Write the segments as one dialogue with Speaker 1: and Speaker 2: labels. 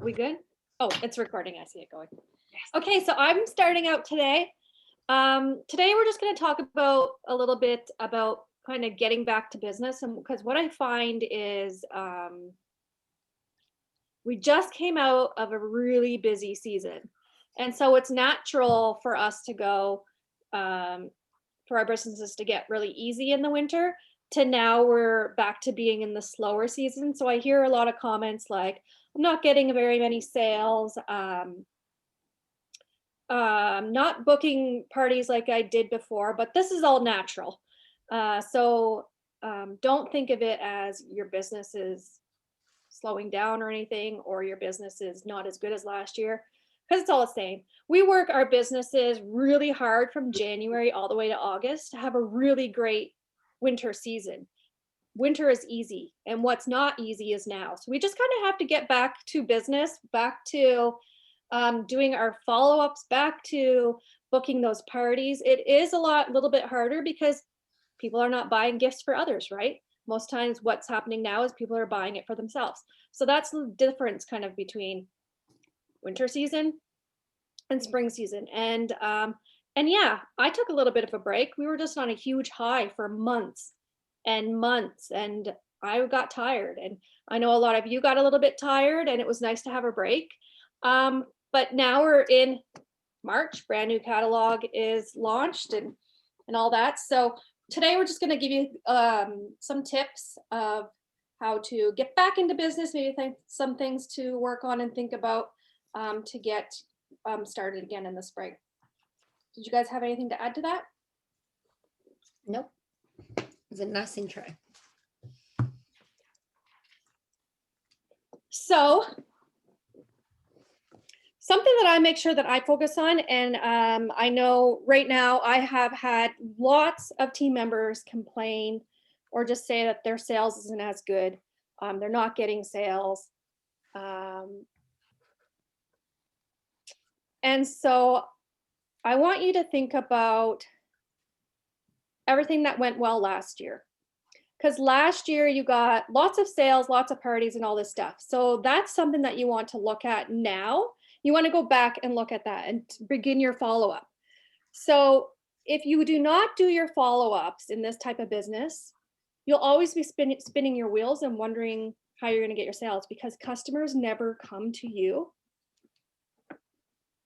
Speaker 1: We good? Oh, it's recording. I see it going. Okay, so I'm starting out today. Today we're just going to talk about a little bit about kind of getting back to business, and because what I find is we just came out of a really busy season, and so it's natural for us to go for our businesses to get really easy in the winter to now we're back to being in the slower season. So I hear a lot of comments like, I'm not getting very many sales. Not booking parties like I did before, but this is all natural. So don't think of it as your business is slowing down or anything, or your business is not as good as last year, because it's all the same. We work our businesses really hard from January all the way to August to have a really great winter season. Winter is easy, and what's not easy is now. So we just kind of have to get back to business, back to doing our follow-ups, back to booking those parties. It is a little bit harder because people are not buying gifts for others, right? Most times what's happening now is people are buying it for themselves. So that's the difference kind of between winter season and spring season. And yeah, I took a little bit of a break. We were just on a huge high for months and months, and I got tired. And I know a lot of you got a little bit tired, and it was nice to have a break. But now we're in March, brand new catalog is launched and all that. So today we're just going to give you some tips of how to get back into business, maybe some things to work on and think about to get started again in the spring. Did you guys have anything to add to that?
Speaker 2: Nope. It's a nice intro.
Speaker 1: So something that I make sure that I focus on, and I know right now I have had lots of team members complain or just say that their sales isn't as good. They're not getting sales. And so I want you to think about everything that went well last year. Because last year you got lots of sales, lots of parties and all this stuff. So that's something that you want to look at now. You want to go back and look at that and begin your follow-up. So if you do not do your follow-ups in this type of business, you'll always be spinning your wheels and wondering how you're going to get your sales, because customers never come to you.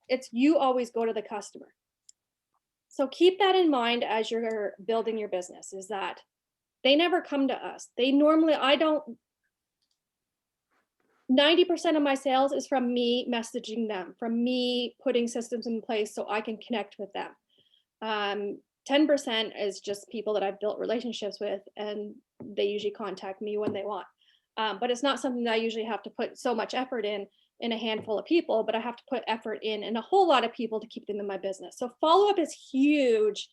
Speaker 1: It's you always go to the customer. So keep that in mind as you're building your business, is that they never come to us. 90% of my sales is from me messaging them, from me putting systems in place so I can connect with them. 10% is just people that I've built relationships with, and they usually contact me when they want. But it's not something that I usually have to put so much effort in a handful of people, but I have to put effort in a whole lot of people to keep them in my business. So follow-up is huge,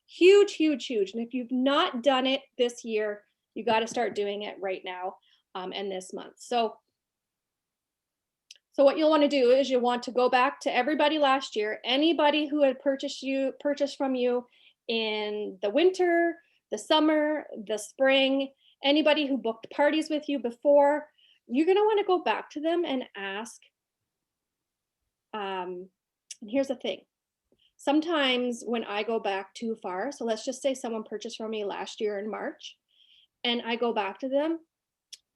Speaker 1: huge, huge, huge. And if you've not done it this year, you got to start doing it right now and this month. So what you'll want to do is you'll want to go back to everybody last year, anybody who had purchased from you in the winter, the summer, the spring, anybody who booked parties with you before. You're going to want to go back to them and ask. And here's the thing. Sometimes when I go back too far, so let's just say someone purchased from me last year in March, and I go back to them,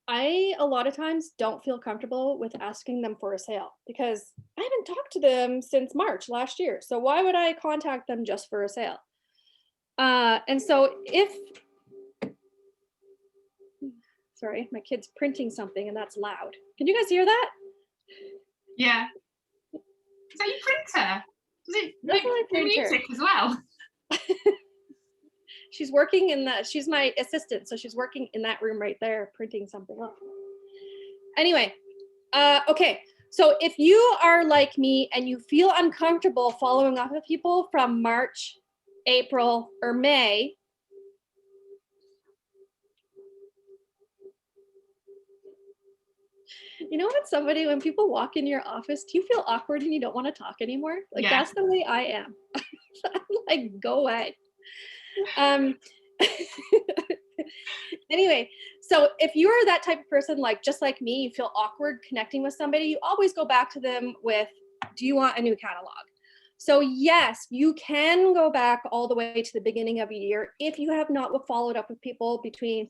Speaker 1: I a lot of times don't feel comfortable with asking them for a sale because I haven't talked to them since March last year. So why would I contact them just for a sale? And so sorry, my kid's printing something and that's loud. Can you guys hear that?
Speaker 3: Yeah. Is that your printer? Does it
Speaker 1: That's my
Speaker 3: make music as well?
Speaker 1: She's working in that. She's my assistant, so she's working in that room right there, printing something up. Anyway, okay. So if you are like me and you feel uncomfortable following up with people from March, April, or May, you know when people walk in your office, do you feel awkward and you don't want to talk anymore? Like, yeah. That's the way I am. I'm like, go away. Anyway, So if you're that type of person, like just like me, you feel awkward connecting with somebody, you always go back to them with, do you want a new catalog? So yes, you can go back all the way to the beginning of a year if you have not followed up with people between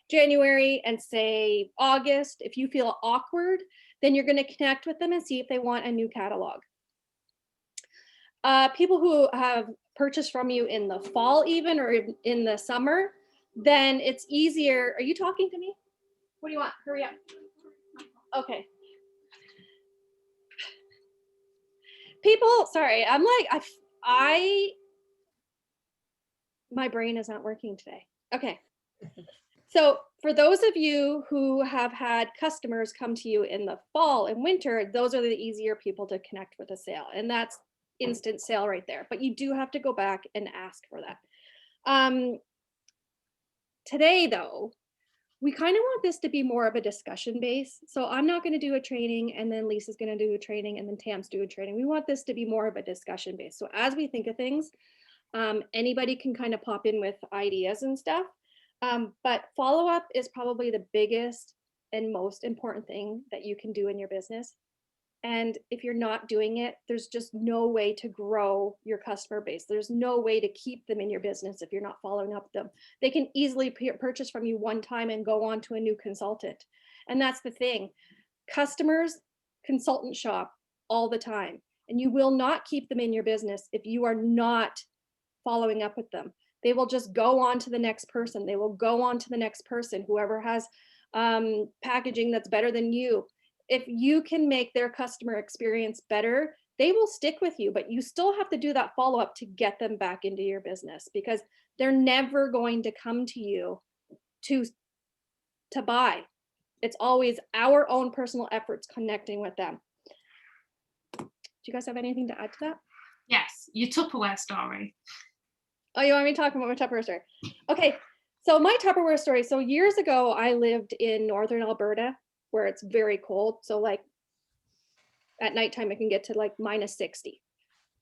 Speaker 1: January and say August. If you feel awkward, then you're going to connect with them and see if they want a new catalog. People who have purchased from you in the fall even, or in the summer, then it's easier. Are you talking to me? What do you want? Hurry up. Okay. People, sorry, I'm like, my brain is not working today. Okay. So for those of you who have had customers come to you in the fall and winter, those are the easier people to connect with a sale. And that's instant sale right there. But you do have to go back and ask for that. Today, though, we kind of want this to be more of a discussion base. So I'm not going to do a training and then Lisa's going to do a training and then Tam's do a training. We want this to be more of a discussion base. So as we think of things, anybody can kind of pop in with ideas and stuff. But follow up is probably the biggest and most important thing that you can do in your business. And if you're not doing it, there's just no way to grow your customer base. There's no way to keep them in your business if you're not following up with them. They can easily purchase from you one time and go on to a new consultant. And that's the thing. Customers, consultant shop all the time. And you will not keep them in your business if you are not following up with them. They will just go on to the next person. They will go on to the next person, whoever has packaging that's better than you. If you can make their customer experience better, they will stick with you, but you still have to do that follow-up to get them back into your business, because they're never going to come to you to buy. It's always our own personal efforts connecting with them. Do you guys have anything to add to that?
Speaker 3: Yes, your Tupperware story.
Speaker 1: Oh, you want me to talk about my Tupperware story? Okay, so my Tupperware story. So years ago, I lived in northern Alberta, where it's very cold. So like at nighttime, it can get to like -60,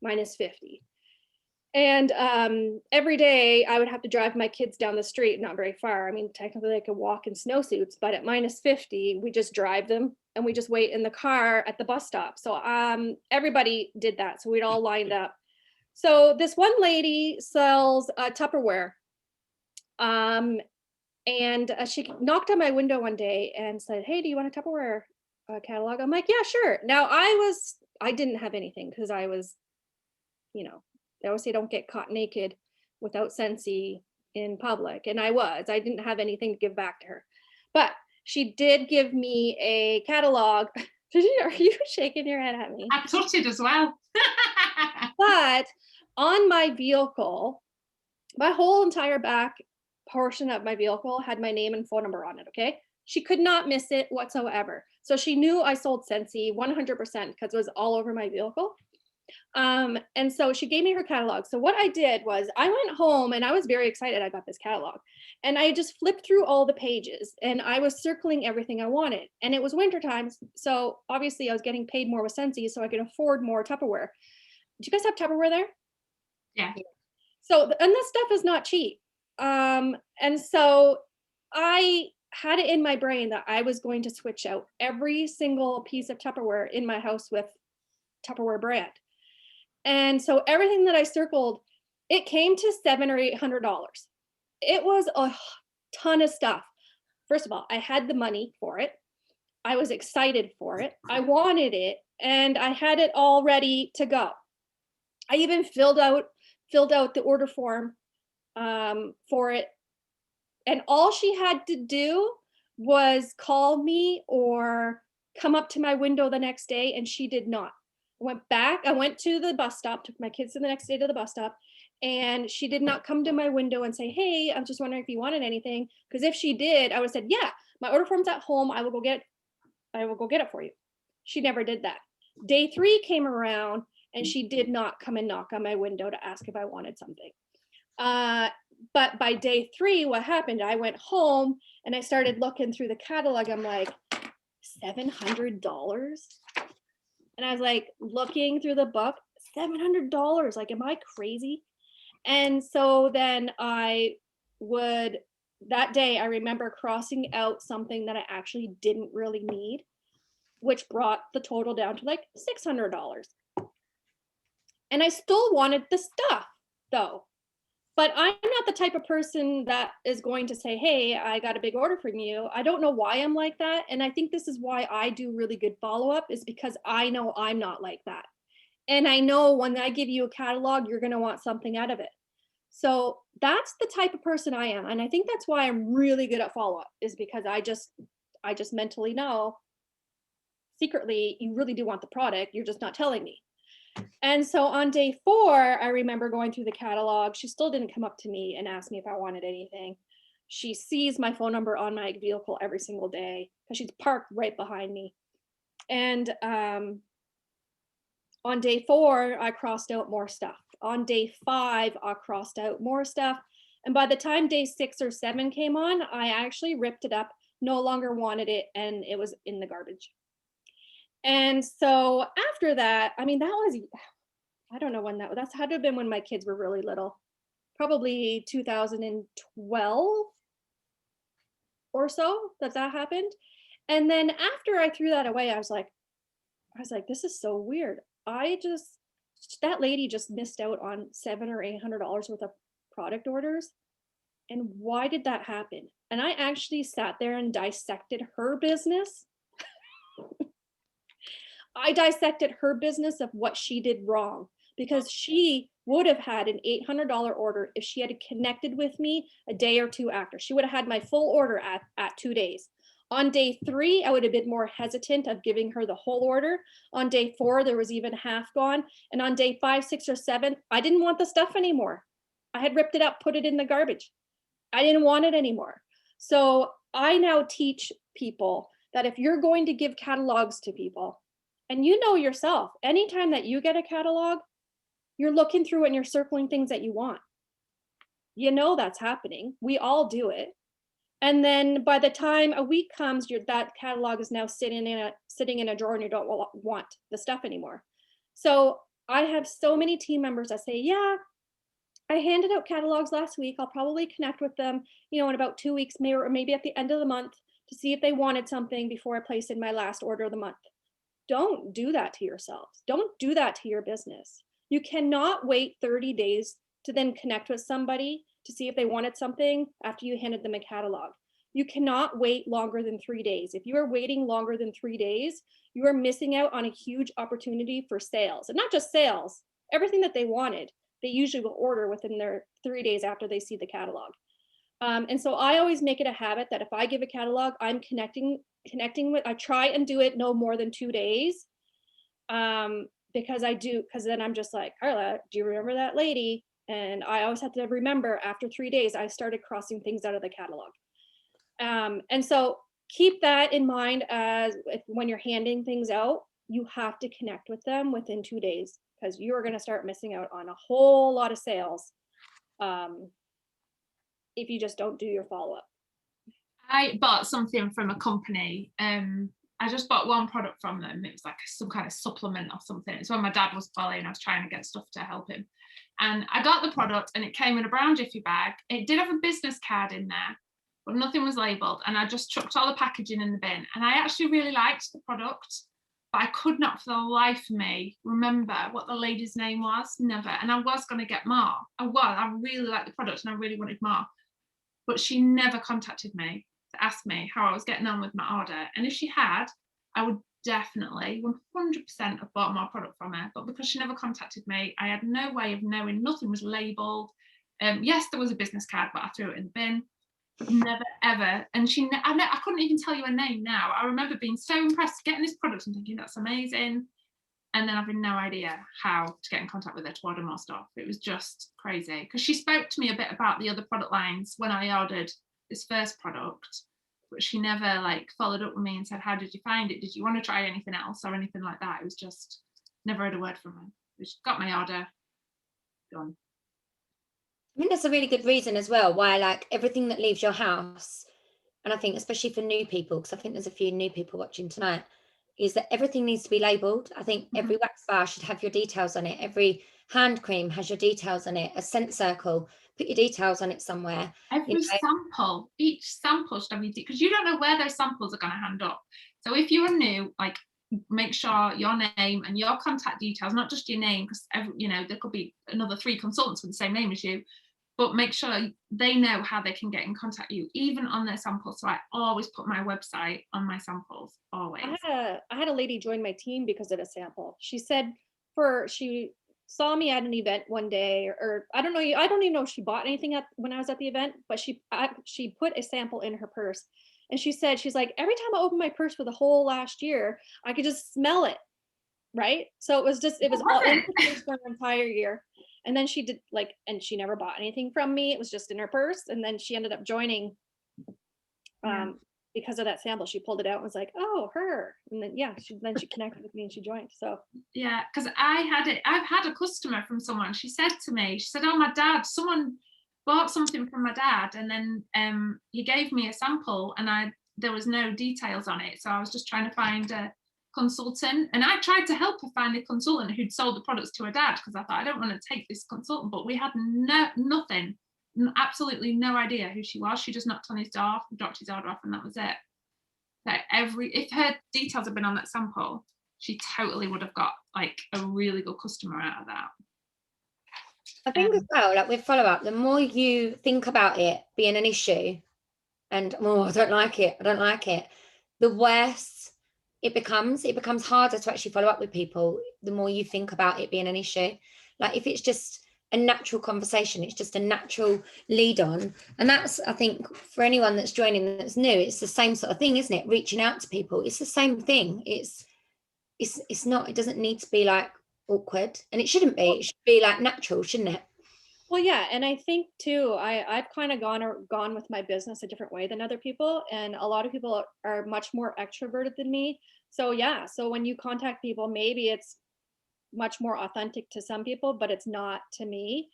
Speaker 1: -50. And every day I would have to drive my kids down the street, not very far. I mean, technically they could walk in snowsuits, but at -50, we just drive them and we just wait in the car at the bus stop. So everybody did that. So we'd all lined up. So this one lady sells Tupperware. And she knocked on my window one day and said, "Hey, do you want a Tupperware catalog?" I'm like, "Yeah, sure." Now I didn't have anything because I was, they always say don't get caught naked without Scentsy in public. And I didn't have anything to give back to her. But she did give me a catalog. Are you shaking your head at me?
Speaker 3: I tutted as well.
Speaker 1: But on my vehicle, my whole entire back portion of my vehicle had my name and phone number on it. Okay. She could not miss it whatsoever. So she knew I sold Scentsy 100% because it was all over my vehicle. And so she gave me her catalog. So what I did was I went home and I was very excited I got this catalog. And I just flipped through all the pages and I was circling everything I wanted. And it was winter time. So obviously I was getting paid more with Scentsy so I could afford more Tupperware. Do you guys have Tupperware there?
Speaker 3: Yeah.
Speaker 1: So, and this stuff is not cheap. And so I had it in my brain that I was going to switch out every single piece of Tupperware in my house with Tupperware brand. And so everything that I circled, it came to $700 or $800. It was a ton of stuff. First of all, I had the money for it. I was excited for it. I wanted it, and I had it all ready to go. I even filled out the order form for it. And all she had to do was call me or come up to my window the next day, and she did not. I went to the bus stop, took my kids the next day to the bus stop, and she did not come to my window and say, "Hey, I'm just wondering if you wanted anything." Because if she did, I would have said, "Yeah, my order form's at home. I will go get it for you." She never did that. Day 3 came around and she did not come and knock on my window to ask if I wanted something. But by day 3, what happened? I went home and I started looking through the catalog. I'm like, $700? And I was like looking through the book, $700. Like, am I crazy? And so then I would that day I remember crossing out something that I actually didn't really need, which brought the total down to like $600. And I still wanted the stuff though. But I'm not the type of person that is going to say, hey, I got a big order from you. I don't know why I'm like that. And I think this is why I do really good follow up, is because I know I'm not like that. And I know when I give you a catalog, you're going to want something out of it. So that's the type of person I am. And I think that's why I'm really good at follow up, is because I just mentally know secretly you really do want the product. You're just not telling me. And so on day 4, I remember going through the catalog. She still didn't come up to me and ask me if I wanted anything. She sees my phone number on my vehicle every single day because she's parked right behind me. And on day 4, I crossed out more stuff. On day 5, I crossed out more stuff. And by the time day 6 or 7 came on, I actually ripped it up, no longer wanted it, and it was in the garbage. And so after that, I mean, that was, I don't know when that's had to have been when my kids were really little, probably 2012 or so that happened. And then after I threw that away, I was like, this is so weird. That lady just missed out on $700 or $800 worth of product orders. And why did that happen? And I actually sat there and dissected her business. I dissected her business of what she did wrong, because she would have had an $800 order if she had connected with me a day or two after. She would have had my full order at 2 days. On day 3, I would have been more hesitant of giving her the whole order. On day 4, there was even half gone. And on day 5, 6, or 7, I didn't want the stuff anymore. I had ripped it up, put it in the garbage. I didn't want it anymore. So I now teach people that if you're going to give catalogs to people, and you know yourself, anytime that you get a catalog, you're looking through it and you're circling things that you want. You know that's happening. We all do it. And then by the time a week comes, that catalog is now sitting in a drawer and you don't want the stuff anymore. So I have so many team members that say, yeah, I handed out catalogs last week. I'll probably connect with them, in about 2 weeks, maybe at the end of the month, to see if they wanted something before I place in my last order of the month. Don't do that to yourselves. Don't do that to your business. You cannot wait 30 days to then connect with somebody to see if they wanted something after you handed them a catalog. You cannot wait longer than 3 days. If you are waiting longer than 3 days, you are missing out on a huge opportunity for sales. And not just sales, everything that they wanted, they usually will order within their 3 days after they see the catalog. And so I always make it a habit that if I give a catalog, I'm connecting with, I try and do it no more than 2 days. Because then I'm just like, Carla, do you remember that lady? And I always have to remember after 3 days, I started crossing things out of the catalog. And so keep that in mind when you're handing things out, you have to connect with them within 2 days, because you're going to start missing out on a whole lot of sales if you just don't do your follow-up.
Speaker 3: I bought something from a company. I just bought one product from them. It was like some kind of supplement or something. It's when my dad was poorly and I was trying to get stuff to help him. And I got the product and it came in a brown jiffy bag. It did have a business card in there, but nothing was labelled. And I just chucked all the packaging in the bin. And I actually really liked the product, but I could not for the life of me remember what the lady's name was. Never. And I was going to get more. I really liked the product and I really wanted more. But she never contacted me to ask me how I was getting on with my order. And if she had, I would definitely 100% have bought more product from her. But because she never contacted me, I had no way of knowing. Nothing was labelled. Yes, there was a business card, but I threw it in the bin. Never ever. And I couldn't even tell you her name now. I remember being so impressed getting this product and thinking that's amazing, and then having no idea how to get in contact with her to order more stuff. It was just crazy, because she spoke to me a bit about the other product lines when I ordered this first product, but she never followed up with me and said, how did you find it? Did you want to try anything else or anything like that? It was just never had a word from her. She got my order, done.
Speaker 2: I think that's a really good reason as well why everything that leaves your house, and I think especially for new people, because I think there's a few new people watching tonight, is that everything needs to be labelled. I think every wax bar should have your details on it. Every hand cream has your details on it, a scent circle, put your details on it somewhere.
Speaker 3: Every sample, each sample should have your, because you don't know where those samples are going to hand up. So if you're new, like, make sure your name and your contact details, not just your name, because there could be another 3 consultants with the same name as you, but make sure they know how they can get in contact with you, even on their samples. So I always put my website on my samples, always.
Speaker 1: I had a lady join my team because of a sample. She said she saw me at an event one day, or I don't know, I don't even know if she bought anything when I was at the event, but she put a sample in her purse. And she said, she's like, every time I opened my purse for the whole last year, I could just smell it. Right. So it was all in her purse for an entire year. And then she did and she never bought anything from me. It was just in her purse. And then she ended up joining because of that sample. She pulled it out and was like, oh, her. And then, she connected with me and she joined. So
Speaker 3: yeah, because I've had a customer from someone. She said, oh, my dad, someone bought something from my dad, and then he gave me a sample, and there was no details on it. So I was just trying to find a consultant, and I tried to help her find a consultant who'd sold the products to her dad, because I thought, I don't want to take this consultant, but we had nothing, absolutely no idea who she was. She just knocked on his door, dropped his order off, and that was it. So if her details had been on that sample, she totally would have got like a really good customer out of that.
Speaker 2: I think as well, like with follow-up, the more you think about it being an issue and I don't like it, the worse it becomes harder to actually follow up with people the more you think about it being an issue. Like if it's just a natural conversation, it's just a natural lead on. And that's, I think, for anyone that's joining that's new, it's the same sort of thing, isn't it? Reaching out to people, it's the same thing. It's not, it doesn't need to be like awkward, and it shouldn't be. It should be like natural, shouldn't it?
Speaker 1: Well, yeah, and I think too, I've kind of gone with my business a different way than other people, and a lot of people are much more extroverted than me. So yeah, so when you contact people, maybe it's much more authentic to some people, but it's not to me.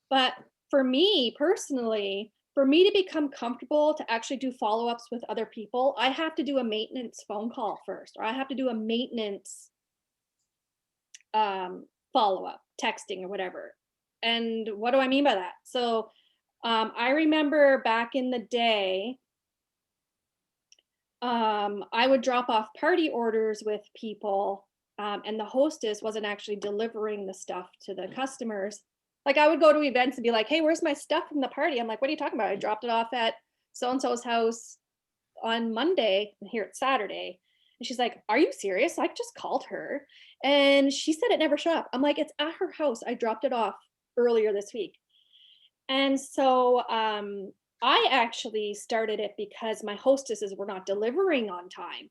Speaker 1: But for me personally, for me to become comfortable to actually do follow-ups with other people, I have to do a maintenance phone call first, or I have to do a maintenance follow-up, texting or whatever. And what do I mean by that? So I remember back in the day, I would drop off party orders with people, and the hostess wasn't actually delivering the stuff to the customers. Like I would go to events and be like, hey, where's my stuff from the party? I'm like, what are you talking about? I dropped it off at so-and-so's house on Monday, and here it's Saturday. And she's like, are you serious? I just called her and she said it never showed up. I'm like, it's at her house. I dropped it off earlier this week. And so I actually started it because my hostesses were not delivering on time.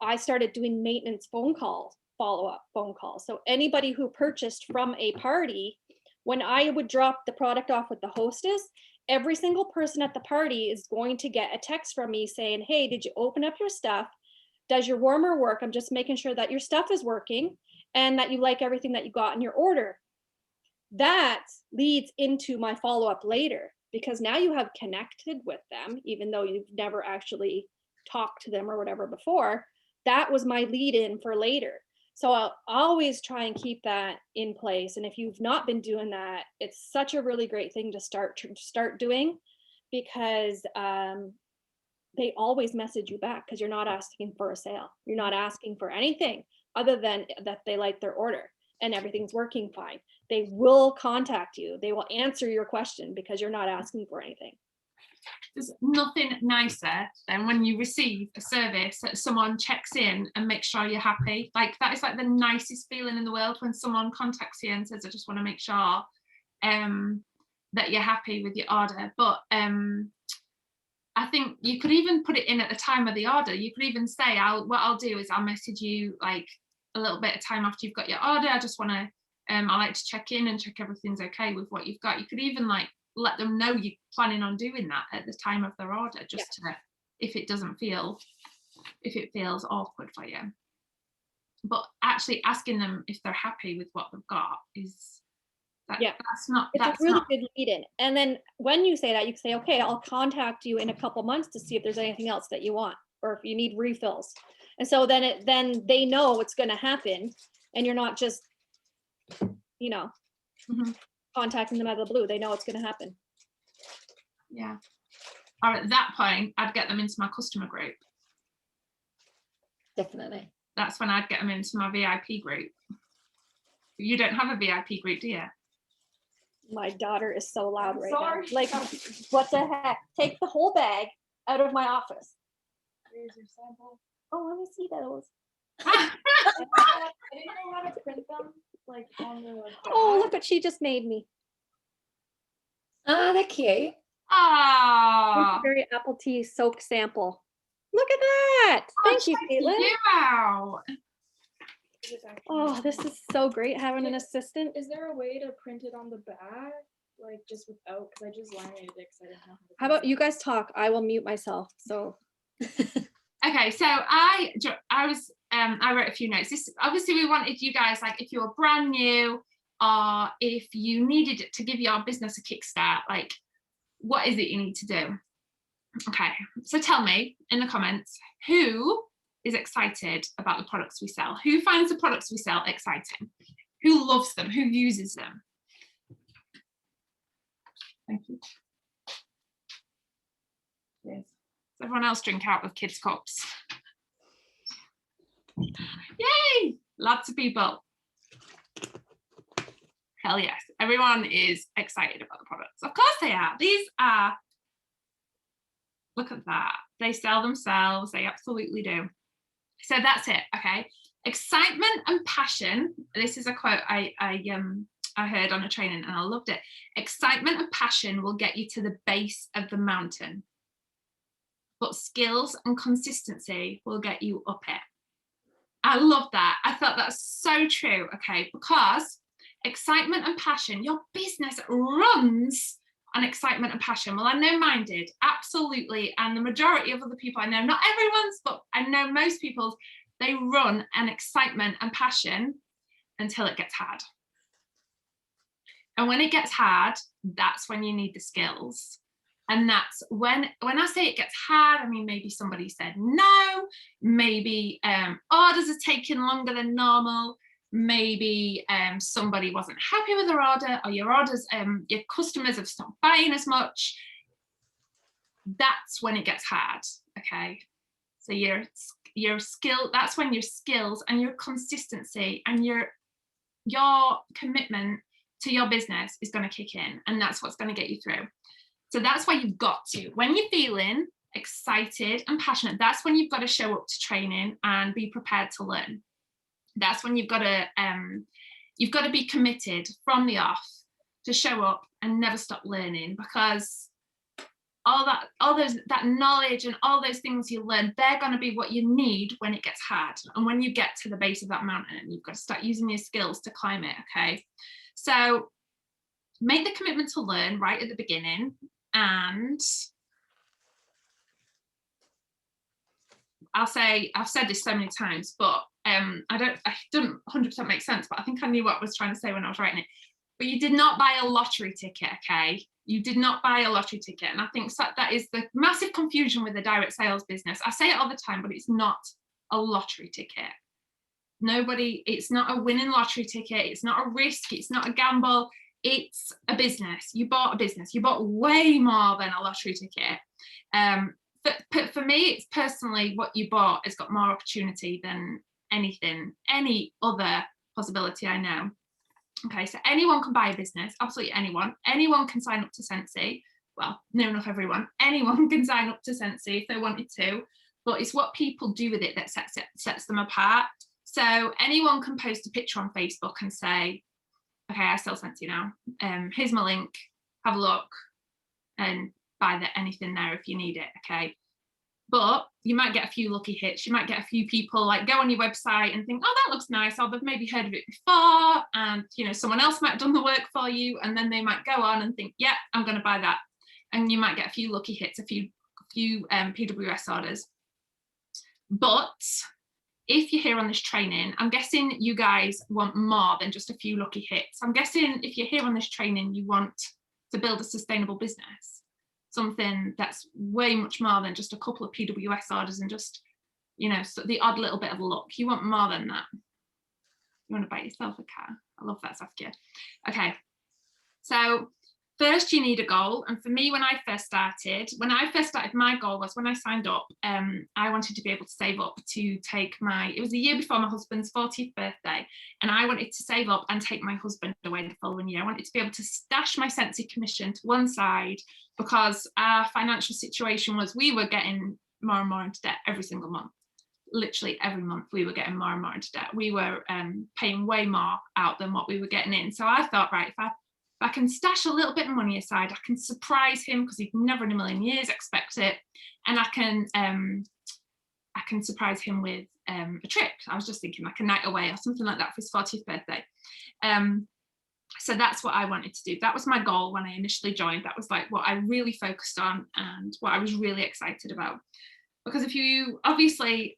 Speaker 1: I started doing maintenance phone calls, follow-up phone calls. So anybody who purchased from a party, when I would drop the product off with the hostess, every single person at the party is going to get a text from me saying, hey, did you open up your stuff? Does your warmer work? I'm just making sure that your stuff is working and that you like everything that you got in your order. That leads into my follow-up later, because now you have connected with them, even though you've never actually talked to them or whatever before. That was my lead in for later. So I'll always try and keep that in place. And if you've not been doing that, it's such a really great thing to start doing, because they always message you back, because you're not asking for a sale. You're not asking for anything other than that they like their order and everything's working fine. They will contact you. They will answer your question because you're not asking for anything.
Speaker 3: There's nothing nicer than when you receive a service that someone checks in and makes sure you're happy. Like that is like the nicest feeling in the world, when someone contacts you and says, I just want to make sure that you're happy with your order. But I think you could even put it in at the time of the order. You could even say, what I'll do is I'll message you like a little bit of time after you've got your order. I just want to, I like to check in and check everything's okay with what you've got. You could even like let them know you're planning on doing that at the time of their order, just to, if it feels awkward for you. But actually asking them if they're happy with what they've got is that's
Speaker 1: a really good lead in. And then when you say that, you can say, okay, I'll contact you in a couple months to see if there's anything else that you want, or if you need refills. And so then they know what's going to happen, and you're not just, contacting them out of the blue. They know it's going to happen.
Speaker 3: Yeah. Or at that point, I'd get them into my customer group.
Speaker 2: Definitely.
Speaker 3: That's when I'd get them into my VIP group. You don't have a VIP group, do you?
Speaker 1: My daughter is so loud right
Speaker 4: Sorry.
Speaker 1: now. Like, what the heck? Take the whole bag out of my office.
Speaker 4: Here's your sample.
Speaker 1: Oh, let me see those.
Speaker 4: I didn't know how to print them, like on the like.
Speaker 1: Oh,
Speaker 4: back.
Speaker 1: look what she just made me.
Speaker 2: Ah, they're cute.
Speaker 3: Oh,
Speaker 1: Very apple tea soaked sample. Look at that. Thank you, Caitlin.
Speaker 3: Wow.
Speaker 4: Is it back?
Speaker 1: Oh, this is so great having an assistant.
Speaker 4: Is there a way to print it on the back, like just without? Because I just laminated it because I didn't know how to.
Speaker 1: How about you guys talk? I will mute myself. So
Speaker 3: Okay, so I wrote a few notes. This obviously we wanted you guys, like, if you're brand new or if you needed to give your business a kickstart, like, what is it you need to do? Okay, so tell me in the comments, who is excited about the products we sell? Who finds the products we sell exciting? Who loves them? Who uses them? Thank you. Yes. Everyone else drink out of kids' cups. Yay! Lots of people. Hell yes. Everyone is excited about the products. Of course they are. These are, look at that. They sell themselves. They absolutely do. So that's it. Okay. Excitement and passion. This is a quote I heard on a training and I loved it. Excitement and passion will get you to the base of the mountain, but skills and consistency will get you up it. I love that. I thought that's so true. Okay, because excitement and passion, your business runs on excitement and passion. Well, I know mine did, absolutely. And the majority of other people I know, not everyone's, but I know most people's, they run an excitement and passion until it gets hard. And when it gets hard, that's when you need the skills. And that's when I say it gets hard, I mean, maybe somebody said no, maybe orders are taking longer than normal, maybe somebody wasn't happy with their order, or your orders, your customers have stopped buying as much. That's when it gets hard, okay? So your skill, that's when your skills and your consistency and your commitment to your business is going to kick in, and that's what's going to get you through. So that's why you've got to, when you're feeling excited and passionate, that's when you've got to show up to training and be prepared to learn. That's when you've got to be committed from the off to show up and never stop learning, because that knowledge and all those things you learn, they're going to be what you need when it gets hard. And when you get to the base of that mountain, you've got to start using your skills to climb it, okay? So make the commitment to learn right at the beginning. And I've said this so many times, but it doesn't 100% make sense, but I think I knew what I was trying to say when I was writing it. But you did not buy a lottery ticket, okay? You did not buy a lottery ticket. And I think that is the massive confusion with the direct sales business. I say it all the time, but it's not a lottery ticket. It's not a winning lottery ticket. It's not a risk. It's not a gamble. It's a business. You bought a business. You bought way more than a lottery ticket. But for me, it's personally what you bought has got more opportunity than any other possibility I know. Okay, so anyone can buy a business, absolutely anyone. Anyone can sign up to Scentsy. Well, no, not everyone. Anyone can sign up to Scentsy if they wanted to, but it's what people do with it that sets them apart. So anyone can post a picture on Facebook and say, okay, I sell Scentsy now. Here's my link, have a look and buy anything there if you need it, okay? But you might get a few lucky hits. You might get a few people like go on your website and think, oh, that looks nice. Or they've maybe heard of it before. And, someone else might have done the work for you. And then they might go on and think, yeah, I'm going to buy that. And you might get a few lucky hits, a few PWS orders. But if you're here on this training, I'm guessing you guys want more than just a few lucky hits. I'm guessing if you're here on this training, you want to build a sustainable business. Something that's way much more than just a couple of PWS orders and just, so the odd little bit of luck. You want more than that. You want to buy yourself a car. I love that, Saskia. Okay, So first you need a goal. And for me, when I first started, my goal was, when I signed up, I wanted to be able to save up to take it was the year before my husband's 40th birthday. And I wanted to save up and take my husband away the following year. I wanted to be able to stash my Scentsy commission to one side, because our financial situation was, we were getting more and more into debt every single month. Literally every month we were getting more and more into debt. We were paying way more out than what we were getting in. So I thought, right, if I can stash a little bit of money aside, I can surprise him, because he'd never in a million years expect it, and I can surprise him with a trip. I was just thinking like a night away or something like that for his 40th birthday. So that's what I wanted to do. That was my goal when I initially joined. That was like what I really focused on and what I was really excited about. Because if you obviously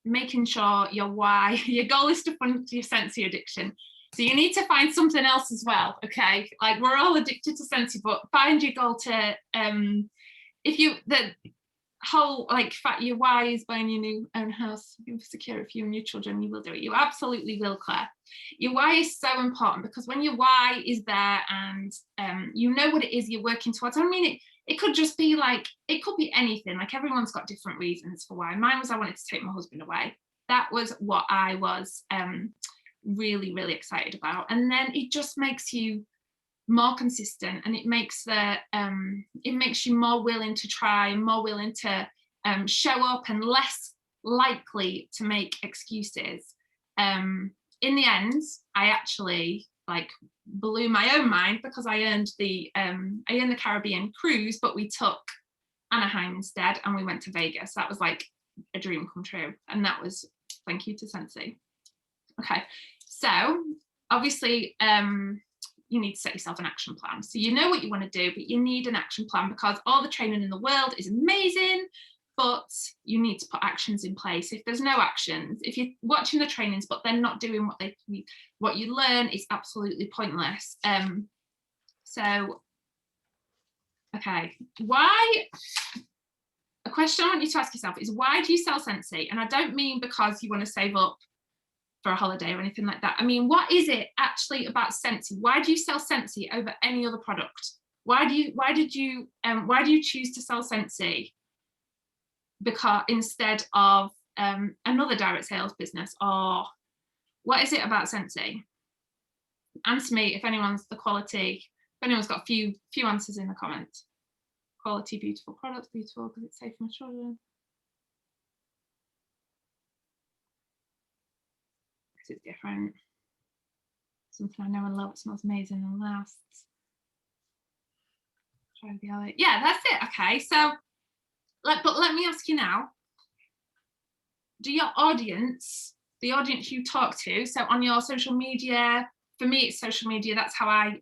Speaker 3: making sure your goal is to fund your Scentsy addiction. So you need to find something else as well, okay? Like, we're all addicted to Scentsy, but find your goal to, your why is buying your new own house, being secure for you and your children, you will do it. You absolutely will, Claire. Your why is so important, because when your why is there and you know what it is you're working towards. I mean, it could just be like, it could be anything. Like, everyone's got different reasons for why. Mine was, I wanted to take my husband away. That was what I was really, really excited about. And then it just makes you more consistent, and it makes you more willing to try and more willing to show up and less likely to make excuses. In the end, I actually blew my own mind, because I earned the Caribbean cruise, but we took Anaheim instead, and we went to Vegas. That was like a dream come true, and that was thank you to Scentsy. Okay, so obviously you need to set yourself an action plan. So you know what you want to do, but you need an action plan, because all the training in the world is amazing, but you need to put actions in place. If there's no actions, if you're watching the trainings but they're not doing what you learn, is absolutely pointless. So okay, a question I want you to ask yourself is, why do you sell Scentsy? And I don't mean because you want to save up for a holiday or anything like that. I mean, what is it actually about Scentsy? Why do you sell Scentsy over any other product? Why do you choose to sell Scentsy because instead of another direct sales business? Or what is it about Scentsy? Answer me if anyone's got a few answers in the comments. Quality, beautiful products, beautiful because it's safe for my children. It's different. Something I know and love. It smells amazing and lasts. Try to be all right. Yeah, that's it. Okay, so let me ask you now. Do your audience, the audience you talk to, so on your social media, for me it's social media, that's how I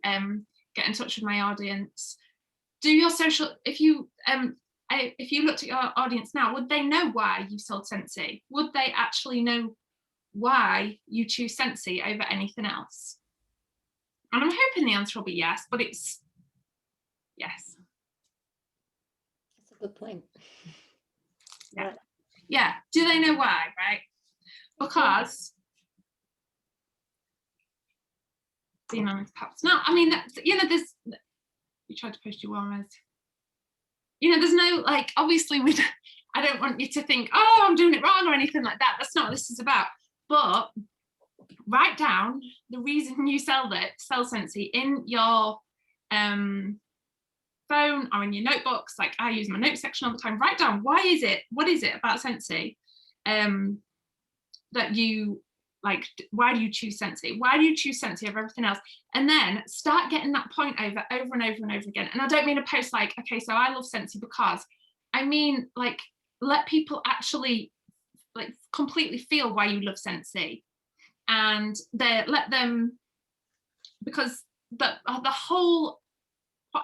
Speaker 3: get in touch with my audience. Do your social, if you looked at your audience now, would they know why you sold Scentsy? Would they actually know why you choose Scentsy over anything else? And I'm hoping the answer will be yes, but it's yes.
Speaker 2: That's a good point.
Speaker 3: Yeah. Yeah. Do they know why, right? Because being honest, perhaps no. I mean, there's, you tried to post your warmers. There's no, obviously I don't want you to think, oh, I'm doing it wrong or anything like that. That's not what this is about. But write down the reason you sell Scentsy in your phone or in your notebooks. Like, I use my note section all the time. Write down, what is it about Scentsy that you like? Why do you choose Scentsy? Why do you choose Scentsy over everything else? And then start getting that point over and over and over again. And I don't mean a post okay, so I love Scentsy because, I mean, let people actually completely feel why you love Scentsy, and let them, because the whole,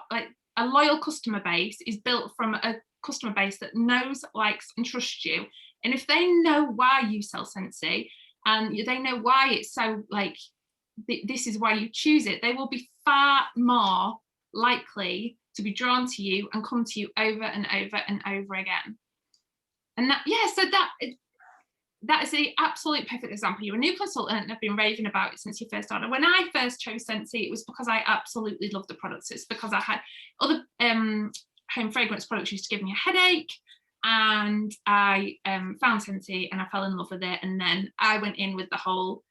Speaker 3: a loyal customer base is built from a customer base that knows, likes and trusts you. And if they know why you sell Scentsy, and they know why it's so this is why you choose it, they will be far more likely to be drawn to you and come to you over and over and over again. And that, yeah, so that is the absolute perfect example. You're a new consultant and have been raving about it since you first started. When I first chose Scentsy, it was because I absolutely loved the products. It's because I had other home fragrance products used to give me a headache, and I found Scentsy and I fell in love with it. And then I went in with the whole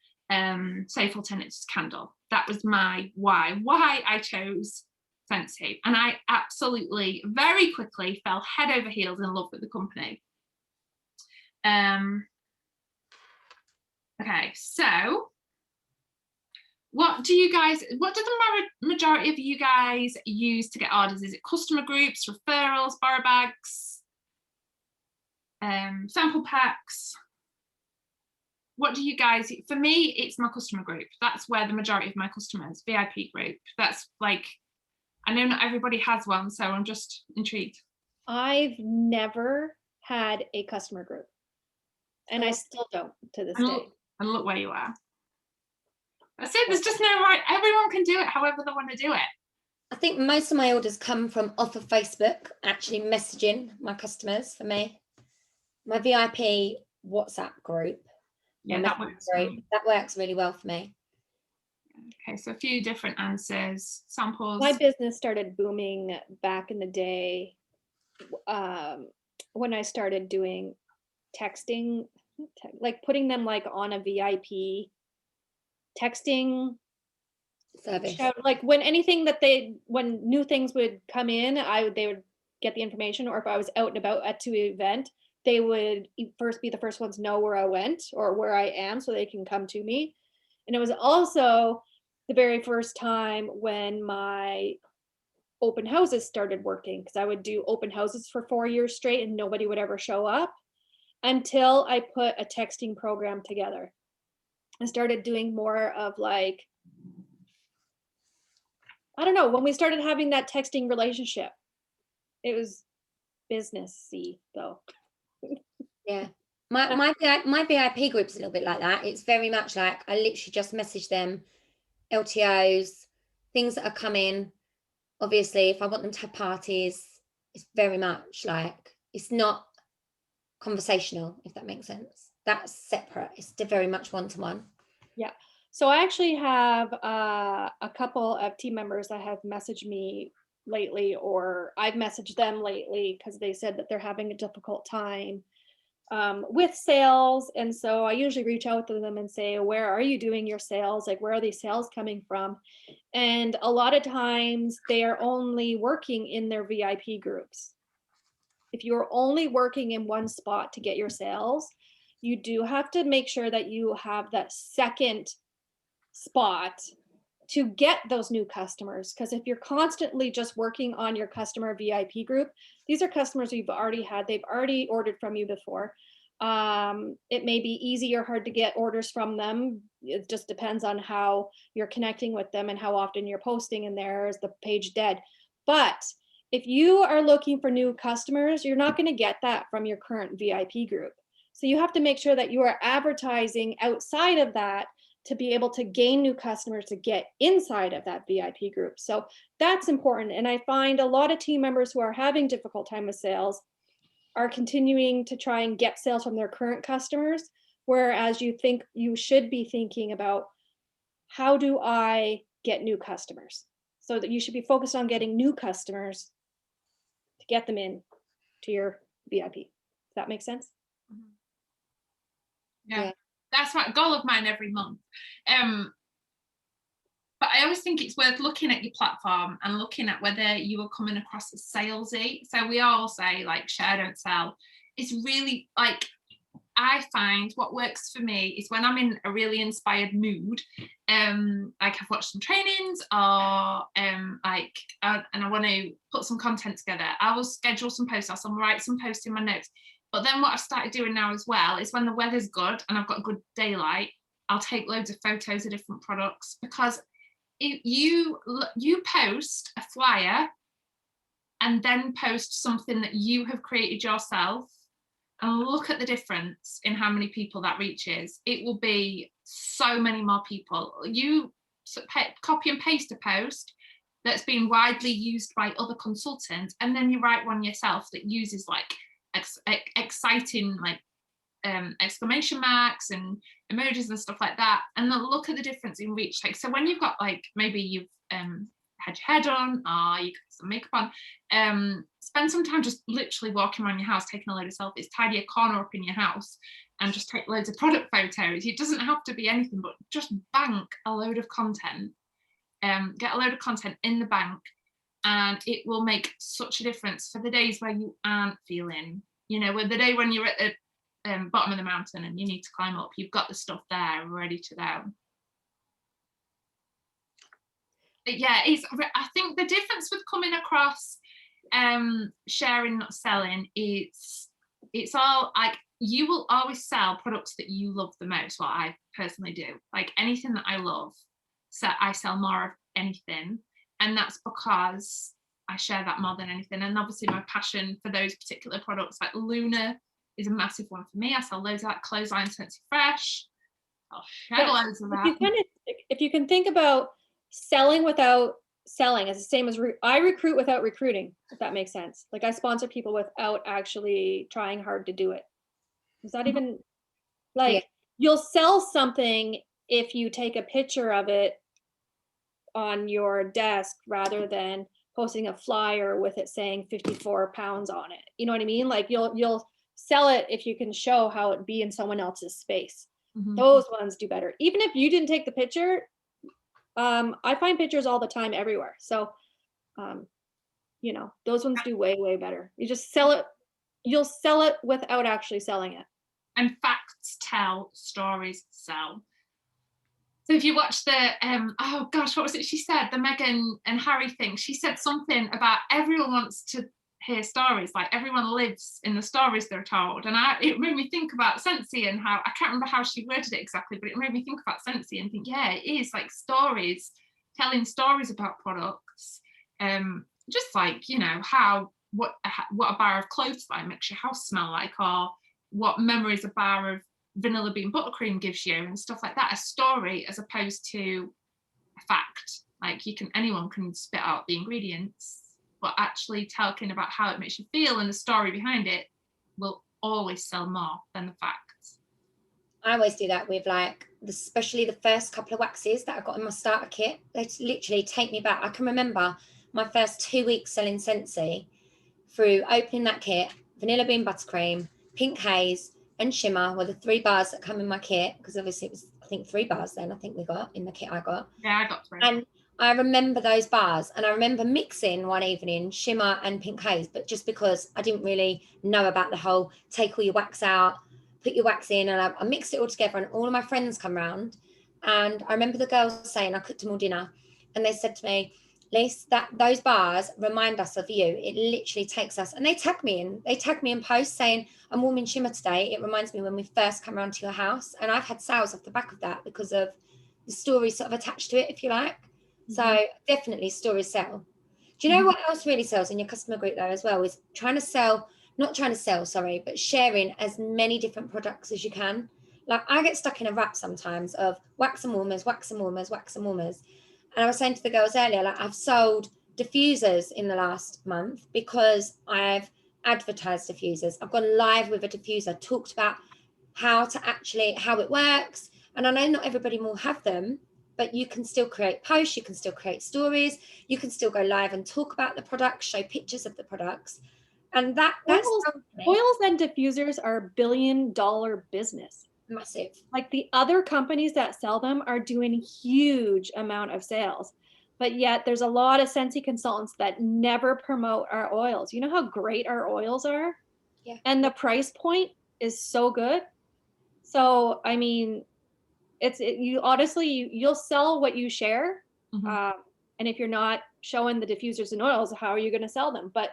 Speaker 3: safe alternatives candle. That was my why I chose Scentsy. And I absolutely very quickly fell head over heels in love with the company. Okay, so what do the majority of you guys use to get orders? Is it customer groups, referrals, borrow bags, sample packs? What do you guys, for me, it's my customer group. That's where the majority of my customers, VIP group. That's like, I know not everybody has one, so I'm just intrigued.
Speaker 1: I've never had a customer group, and I still don't to this day.
Speaker 3: And look where you are. That's it. There's just no right. Everyone can do it however they want to do it.
Speaker 2: I think most of my orders come from off of Facebook, actually messaging my customers for me. My VIP WhatsApp group.
Speaker 3: Yeah, that works.
Speaker 2: That works really well for me.
Speaker 3: Okay, so a few different answers, samples.
Speaker 1: My business started booming back in the day when I started doing texting, like putting them like on a VIP texting
Speaker 2: Service.
Speaker 1: like when anything that when new things would come in, they would get the information, or if I was out and about at an event, they would be the first ones to know where I went or where I am so they can come to me. And it was also the very first time when my open houses started working, because I would do open houses for 4 years straight and nobody would ever show up until I put a texting program together. I started doing more of like, I don't know, when we started having that texting relationship, it was businessy though.
Speaker 2: Yeah. My VIP group's a little bit like that. It's very much like I literally just message them LTOs, things that are coming. Obviously, if I want them to have parties, it's very much like, it's not conversational, if that makes sense. That's separate. It's very much one-to-one.
Speaker 1: Yeah. So I actually have a couple of team members that have messaged me lately, or I've messaged them lately because they said that they're having a difficult time with sales. And so I usually reach out to them and say, where are you doing your sales? Like, where are these sales coming from? And a lot of times they are only working in their VIP groups. If you're only working in one spot to get your sales, you do have to make sure that you have that second spot to get those new customers. Because if you're constantly just working on your customer VIP group, these are customers you've already had, they've already ordered from you before. It may be easy or hard to get orders from them. It just depends on how you're connecting with them and how often you're posting in there. Is the page dead? But if you are looking for new customers, you're not going to get that from your current VIP group. So you have to make sure that you are advertising outside of that to be able to gain new customers to get inside of that VIP group. So that's important. And I find a lot of team members who are having difficult time with sales are continuing to try and get sales from their current customers, whereas you think you should be thinking about, how do I get new customers? So that you should be focused on getting new customers to get them in to your VIP. Does that make sense?
Speaker 3: Yeah. That's my goal of mine every month. But I always think it's worth looking at your platform and looking at whether you are coming across as salesy. So we all say like share, don't sell. It's really like, I find what works for me is when I'm in a really inspired mood, like I've watched some trainings or and I want to put some content together, I will schedule some posts, I'll write some posts in my notes. But then what I've started doing now as well is when the weather's good and I've got good daylight, I'll take loads of photos of different products, because if you post a flyer and then post something that you have created yourself and look at the difference in how many people that reaches, it will be so many more people. You copy and paste a post that's been widely used by other consultants, and then you write one yourself that uses like exciting like exclamation marks and emojis and stuff like that, and then look at the difference in reach. Like, so when you've got, like, maybe you've had your hair done or you got some makeup on, spend some time just literally walking around your house, taking a load of selfies, tidy a corner up in your house and just take loads of product photos. It doesn't have to be anything, but just bank a load of content, get a load of content in the bank, and it will make such a difference for the days where you aren't feeling, you know, the day when you're at the bottom of the mountain and you need to climb up, you've got the stuff there ready to go. But yeah, I think the difference with coming across sharing, not selling, it's all like, you will always sell products that you love the most. What I personally do, like anything that I love, so I sell more of anything, and that's because I share that more than anything. And obviously my passion for those particular products, like Luna is a massive one for me. I sell loads of that. Clothesline Scentsy Fresh, I'll share loads of that.
Speaker 1: If you can think about selling without selling, it's the same as I recruit without recruiting, if that makes sense. Like, I sponsor people without actually trying hard to do it. Is that even like, you'll sell something if you take a picture of it on your desk rather than posting a flyer with it saying 54 pounds on it. You know what I mean? Like, you'll sell it if you can show how it'd be in someone else's space. Those ones do better. Even if you didn't take the picture, I find pictures all the time everywhere. So, you know, those ones do way, way better. You just sell it. You'll sell it without actually selling it.
Speaker 3: And facts tell, stories sell. So if you watch the, oh gosh, what was it she said? The Meghan and Harry thing. She said something about everyone wants to hear stories, like everyone lives in the stories they're told. And it made me think about Scentsy and how, I can't remember how she worded it exactly, but it made me think about Scentsy and think, yeah, it is like stories, telling stories about products. Just like, you know, what a bar of clothesline makes your house smell like, or what memories a bar of vanilla bean buttercream gives you, and stuff like that. A story as opposed to a fact. Like, anyone can spit out the ingredients, but actually talking about how it makes you feel and the story behind it will always sell more than the facts.
Speaker 2: I always do that with, like, especially the first couple of waxes that I got in my starter kit. They literally take me back. I can remember my first 2 weeks selling Scentsy through opening that kit. Vanilla bean buttercream, pink haze, and shimmer were the 3 bars that come in my kit, because obviously it was, I think, 3 bars then I think we got in the kit I got.
Speaker 3: Yeah, I got 3.
Speaker 2: And I remember those bars, and I remember mixing one evening shimmer and pink haze, but just because I didn't really know about the whole take all your wax out, put your wax in, and I mixed it all together, and all of my friends come round, and I remember the girls saying, I cooked them all dinner, and they said to me, Lise, those bars remind us of you. It literally takes us, and they tag me in posts saying, I'm warming shimmer today. It reminds me when we first come around to your house. And I've had sales off the back of that because of the story sort of attached to it, if you like. So definitely stories sell. Do you know what else really sells in your customer group though as well, is but sharing as many different products as you can. Like, I get stuck in a rut sometimes of wax and warmers. And I was saying to the girls earlier, like, I've sold diffusers in the last month because I've advertised diffusers. I've gone live with a diffuser, talked about how it works. And I know not everybody will have them, but you can still create posts, you can still create stories, you can still go live and talk about the products, show pictures of the products. And
Speaker 1: oils and diffusers are a $1 billion business.
Speaker 2: Massive.
Speaker 1: Like, the other companies that sell them are doing huge amount of sales, but yet there's a lot of Scentsy consultants that never promote our oils. You know how great our oils are?
Speaker 2: Yeah.
Speaker 1: And the price point is so good. So, I mean, you'll sell what you share. And if you're not showing the diffusers and oils, how are you going to sell them? But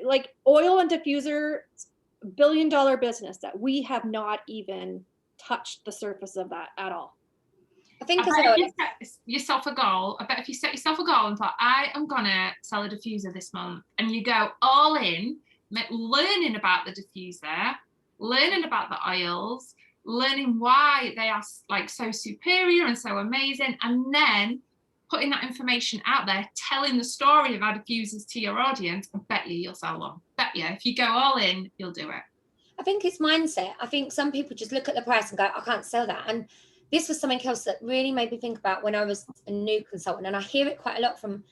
Speaker 1: like, oil and diffuser, $1 billion business that we have not even touched the surface of that at all.
Speaker 2: I think
Speaker 3: if you set yourself a goal, I bet if you set yourself a goal and thought, I am gonna sell a diffuser this month, and you go all in, learning about the diffuser, learning about the oils, learning why they are like so superior and so amazing, and then putting that information out there, telling the story of our diffusers to your audience, I bet you'll sell one. Bet you, if you go all in, you'll do it.
Speaker 2: I think it's mindset. I think some people just look at the price and go, I can't sell that. And this was something else that really made me think about when I was a new consultant. And I hear it quite a lot from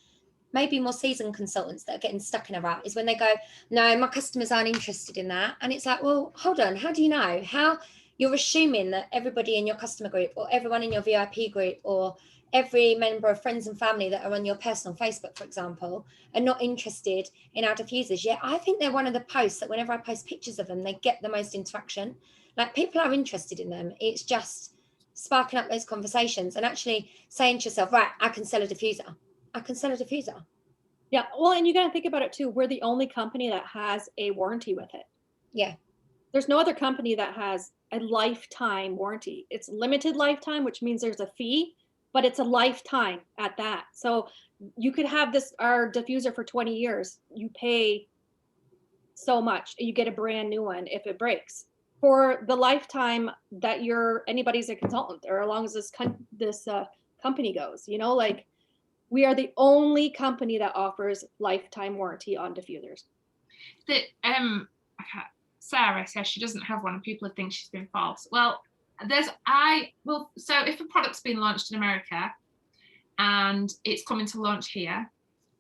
Speaker 2: maybe more seasoned consultants that are getting stuck in a rut, is when they go, no, my customers aren't interested in that. And it's like, well, hold on, how do you know? How you're assuming that everybody in your customer group or everyone in your VIP group or every member of friends and family that are on your personal Facebook, for example, are not interested in our diffusers. Yeah, I think they're one of the posts that whenever I post pictures of them, they get the most interaction. Like, people are interested in them. It's just sparking up those conversations and actually saying to yourself, right, I can sell a diffuser. I can sell a diffuser.
Speaker 1: Yeah. Well, and you got to think about it too. We're the only company that has a warranty with it.
Speaker 2: Yeah.
Speaker 1: There's no other company that has a lifetime warranty. It's limited lifetime, which means there's a fee, but it's a lifetime at that. So you could have our diffuser for 20 years. You pay so much, you get a brand new one if it breaks for the lifetime that anybody's a consultant, or as long as this company goes, like, we are the only company that offers lifetime warranty on diffusers.
Speaker 3: Sarah says she doesn't have one and people think she's been false. Well, so if a product's been launched in America and it's coming to launch here,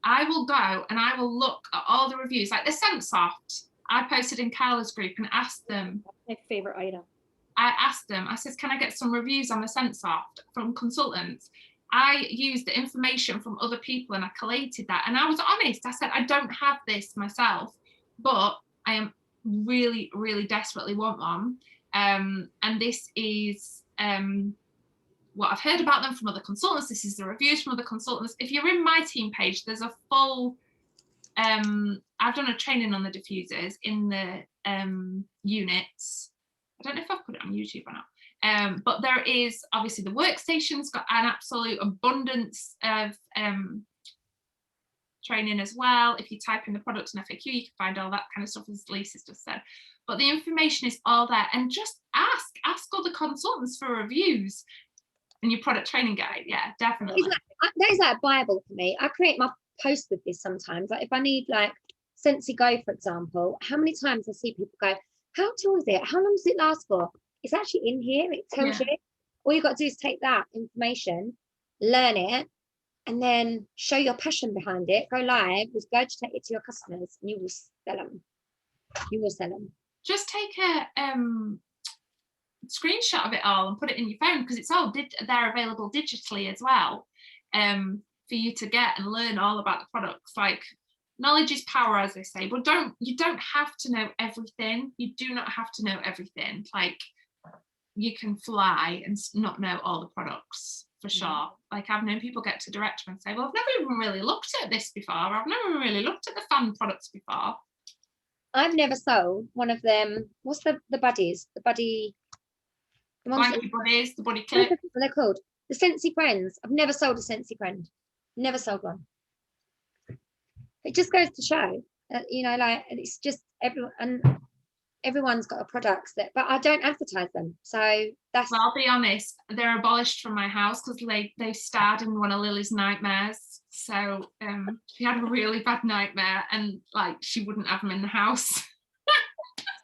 Speaker 3: I will go and I will look at all the reviews, like the Scentsoft. I posted in Carla's group and asked them.
Speaker 1: That's my favorite item.
Speaker 3: I asked them, I said, can I get some reviews on the Scentsoft from consultants? I used the information from other people and I collated that. And I was honest. I said, I don't have this myself, but I am really, really desperately want one. And this is what I've heard about them from other consultants. This is the reviews from other consultants. If you're in my team page, there's a full, I've done a training on the diffusers in the units. I don't know if I've put it on YouTube or not. But there is obviously the workstation's got an absolute abundance of training as well. If you type in the product and FAQ, you can find all that kind of stuff, as Lisa's just said. But the information is all there, and just ask other consultants for reviews in your product training guide. Yeah, definitely.
Speaker 2: That is like a Bible for me. I create my post with this sometimes. Like, if I need like Scentsy Go, for example, how many times I see people go, how tall is it? How long does it last for? It's actually in here. It tells you. All you got to do is take that information, learn it, and then show your passion behind it. Go live, regurgitate it to your customers, and you will sell them. You will sell them.
Speaker 3: Just take a screenshot of it all and put it in your phone, because it's all they're available digitally as well, for you to get and learn all about the products. Like, knowledge is power, as they say, but you don't have to know everything. You do not have to know everything. Like, you can fly and not know all the products, for sure. Like, I've known people get to direct me and say, well, I've never even really looked at this before. I've never really looked at the fan products before.
Speaker 2: I've never sold one of them. What's the buddies? The buddy.
Speaker 3: Blanky buddies, the buddy clip.
Speaker 2: They're called the Scentsy Friends. I've never sold a Scentsy Friend. Never sold one. It just goes to show, like, it's just everyone's got a product but I don't advertise them. So that's.
Speaker 3: Well, I'll be honest, they're abolished from my house because they starred in one of Lily's nightmares. So she had a really bad nightmare, and like, she wouldn't have them in the house.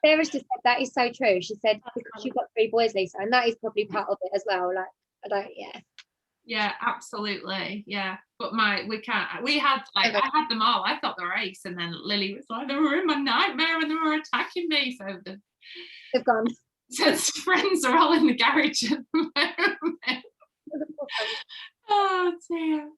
Speaker 2: Sarah's just said that is so true. She said, because you've got 3 boys, Lisa, and that is probably part of it as well. Like, I don't,
Speaker 3: Yeah, absolutely. Yeah. But I had them all. I thought they were ace. And then Lily was like, they were in my nightmare and they were attacking me. So
Speaker 2: they've gone.
Speaker 3: So friends are all in the garage at the moment. Oh dear.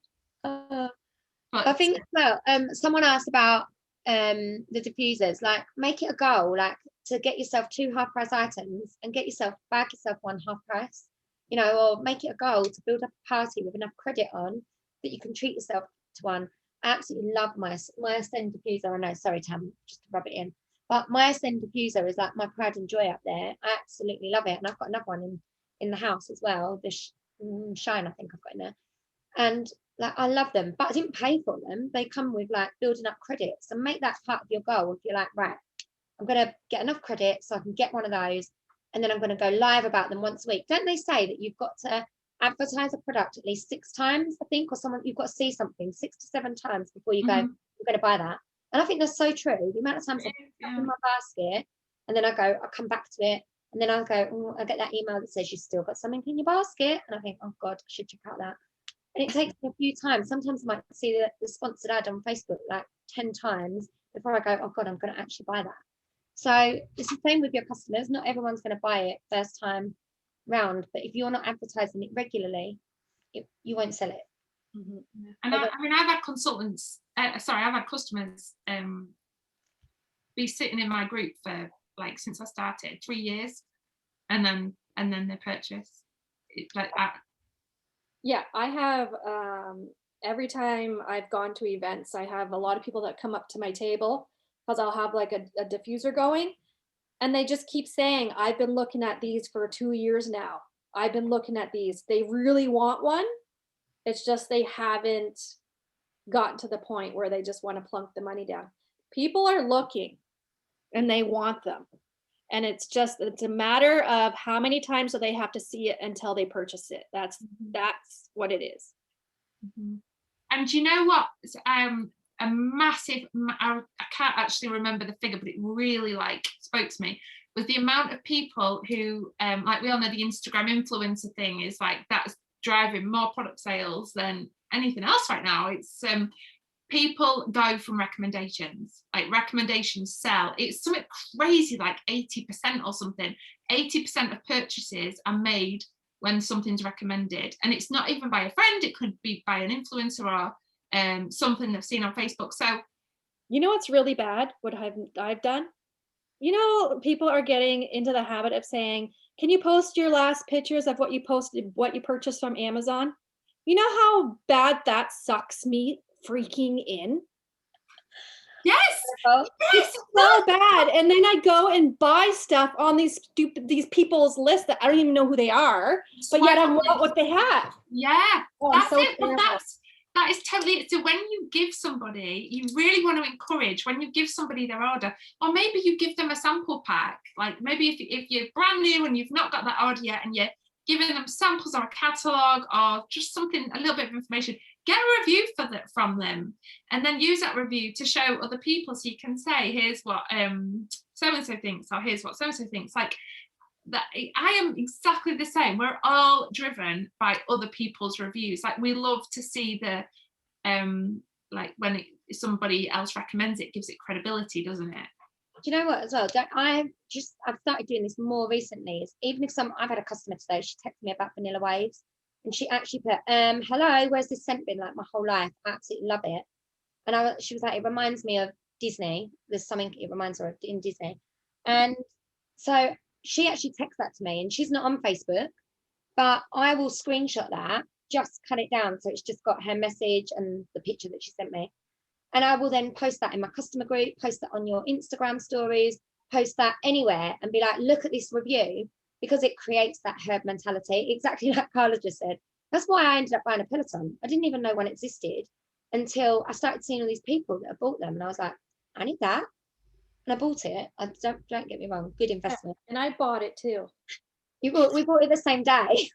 Speaker 2: I think, well, someone asked about the diffusers. Like, make it a goal, like, to get yourself 2 half-price items and bag yourself 1 half price. Or make it a goal to build up a party with enough credit on that you can treat yourself to one. I absolutely love my Ascend diffuser. I know, sorry, Tam, just to rub it in. But my Ascend diffuser is like my pride and joy up there. I absolutely love it. And I've got another one in the house as well. The Shine, I think I've got in there. And like, I love them, but I didn't pay for them. They come with like building up credits, and make that part of your goal. If you're like, right, I'm going to get enough credit so I can get one of those, and then I'm going to go live about them once a week. Don't they say that you've got to advertise a product at least 6 times, I think, or you've got to see something 6 to 7 times before you go, I'm going to buy that. And I think that's so true. The amount of times I've put in my basket And then I come back to it. And then I go, oh, I get that email that says you've still got something in your basket. And I think, oh God, I should check out that. And it takes me a few times. Sometimes I might see the sponsored ad on Facebook like 10 times before I go, oh God, I'm going to actually buy that. So it's the same with your customers. Not everyone's going to buy it first time round, but if you're not advertising it regularly, you won't sell it.
Speaker 3: Mm-hmm. And I've had consultants, I've had customers be sitting in my group for like since I started 3 years, and then they purchase it like that.
Speaker 1: Yeah, I have every time I've gone to events, I have a lot of people that come up to my table because I'll have like a diffuser going, and they just keep saying, I've been looking at these for 2 years now. I've been looking at these. They really want one. It's just they haven't gotten to the point where they just want to plunk the money down. People are looking and they want them. And it's a matter of how many times do they have to see it until they purchase it. That's what it is.
Speaker 3: Mm-hmm. And you know what? A massive, I can't actually remember the figure, but it really like spoke to me, was the amount of people who, like we all know the Instagram influencer thing is like, that's driving more product sales than anything else right now. It's people go from recommendations, like recommendations sell. It's something crazy, like 80% or something. 80% of purchases are made when something's recommended, and it's not even by a friend. It could be by an influencer or something they've seen on Facebook. So,
Speaker 1: you know what's really bad? What I've done? You know, people are getting into the habit of saying, "Can you post your last pictures of what you posted, what you purchased from Amazon?" You know how bad that sucks me freaking in?
Speaker 3: Yes,
Speaker 1: it's so bad. And then I go and buy stuff on these people's list that I don't even know who they are, but yet I want what they have.
Speaker 3: Yeah, that's
Speaker 1: so
Speaker 3: it. But that is totally it. So when you give somebody, you really want to encourage when you give somebody their order, or maybe you give them a sample pack. Like maybe if you're brand new and you've not got that order yet, and you're giving them samples or a catalogue or just something, a little bit of information, get a review from them, and then use that review to show other people, so you can say, here's what so-and-so thinks, or here's what so-and-so thinks. Like that, I am exactly the same. We're all driven by other people's reviews. Like we love to see the like when somebody else recommends it, gives it credibility, doesn't it?
Speaker 2: Do you know what as well? I've started doing this more recently. Is even if I've had a customer today, she texted me about vanilla waves, and she actually put, hello, where's this scent been like my whole life? I absolutely love it. And she was like, it reminds me of Disney. There's something it reminds her of in Disney. And so she actually texted that to me, and she's not on Facebook, but I will screenshot that, just cut it down so it's just got her message and the picture that she sent me. And I will then post that in my customer group, post that on your Instagram stories, post that anywhere, and be like, look at this review, because it creates that herd mentality, exactly like Carla just said. That's why I ended up buying a Peloton. I didn't even know one existed until I started seeing all these people that have bought them, and I was like, I need that. And I bought it. I don't get me wrong, good investment.
Speaker 1: And I bought it too.
Speaker 2: We bought it the same day.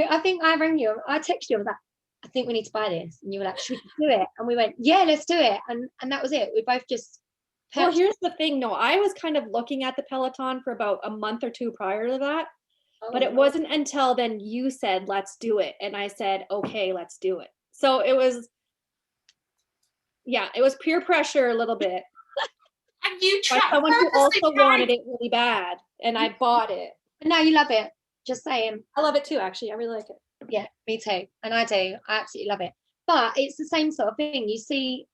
Speaker 2: I think I rang you, I texted you, I was like, I think we need to buy this, and you were like, should we do it? And we went, yeah, let's do it. And that was it. We both just
Speaker 1: well, here's the thing. No, I was kind of looking at the Peloton for about a month or two prior to that, but it wasn't until then you said, let's do it, and I said, okay, let's do it. So it was peer pressure a little bit.
Speaker 3: And you
Speaker 1: tried someone who also wanted it really bad, and I bought it.
Speaker 2: And now you love it. Just saying.
Speaker 1: I love it too, actually. I really like it.
Speaker 2: Yeah, me too. And I do. I absolutely love it. But it's the same sort of thing. You see,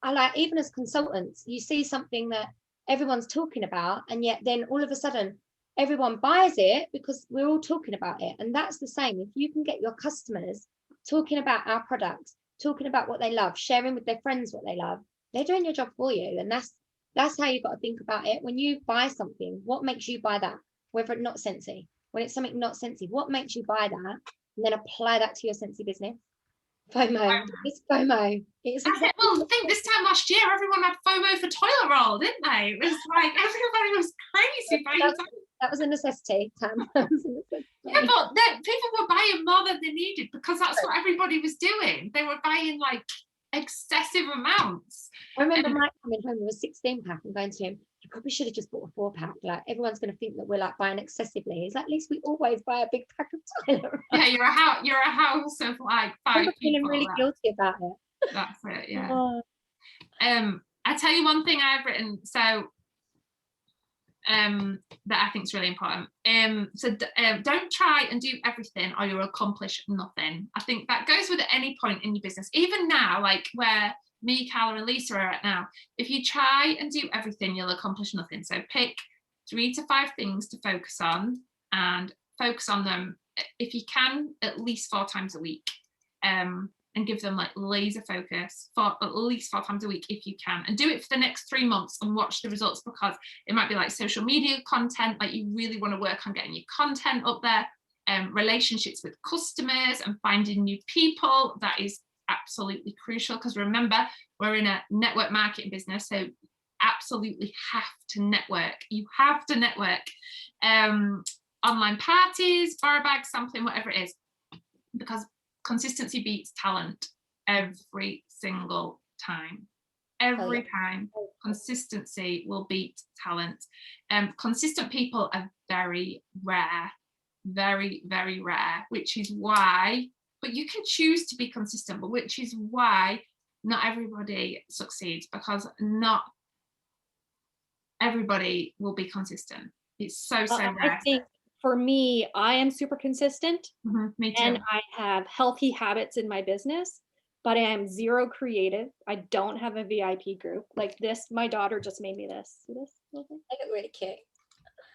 Speaker 2: I like, even as consultants, you see something that everyone's talking about, and yet then all of a sudden everyone buys it because we're all talking about it. And that's the same. If you can get your customers talking about our products, talking about what they love, sharing with their friends what they love, they're doing your job for you. And that's how you've got to think about it. When you buy something, what makes you buy that? Whether it's not Scentsy, when it's something not Scentsy, what makes you buy that? And then apply that to your Scentsy business. FOMO. It's FOMO. It's
Speaker 3: exactly. Well, I think this time last year, everyone had FOMO for toilet roll, didn't they? It was like everybody was crazy.
Speaker 2: That was a necessity, Tam. That was a necessity.
Speaker 3: Yeah, but people were buying more than they needed because that's what everybody was doing. They were buying like excessive amounts.
Speaker 2: I remember Mike coming home with a 16 pack and going to him, God, we should have just bought a 4-pack. Like, everyone's going to think that we're like buying excessively. It's like, at least we always buy a big pack of toilet.
Speaker 3: Yeah, you're a house of like 5
Speaker 2: I'm
Speaker 3: people.
Speaker 2: really guilty about it.
Speaker 3: That's it. Yeah.
Speaker 2: Oh.
Speaker 3: I tell you one thing I've written. So that I think is really important. Don't try and do everything or you'll accomplish nothing. I think that goes with any point in your business, even now, like where me, Carla and Lisa are at now. If you try and do everything, you'll accomplish nothing. So pick 3 to 5 things to focus on, and focus on them, if you can, at least 4 times a week, and give them like laser focus for at least 4 times a week if you can, and do it for the next 3 months and watch the results, because it might be like social media content, like you really want to work on getting your content up there, relationships with customers and finding new people. That is absolutely crucial, because remember, we're in a network marketing business, so absolutely have to network. You have to network. Online parties, borrow bag sampling, whatever it is, because consistency beats talent every single time. Every time, consistency will beat talent. Consistent people are very rare, very, very rare, which is why, but you can choose to be consistent, but which is why not everybody succeeds, because not everybody will be consistent. It's so rare.
Speaker 1: I think for me, I am super consistent.
Speaker 3: Me too.
Speaker 1: And I have healthy habits in my business, but I am zero creative. I don't have a VIP group like this. My daughter just made me this. See this?
Speaker 2: I look really cute.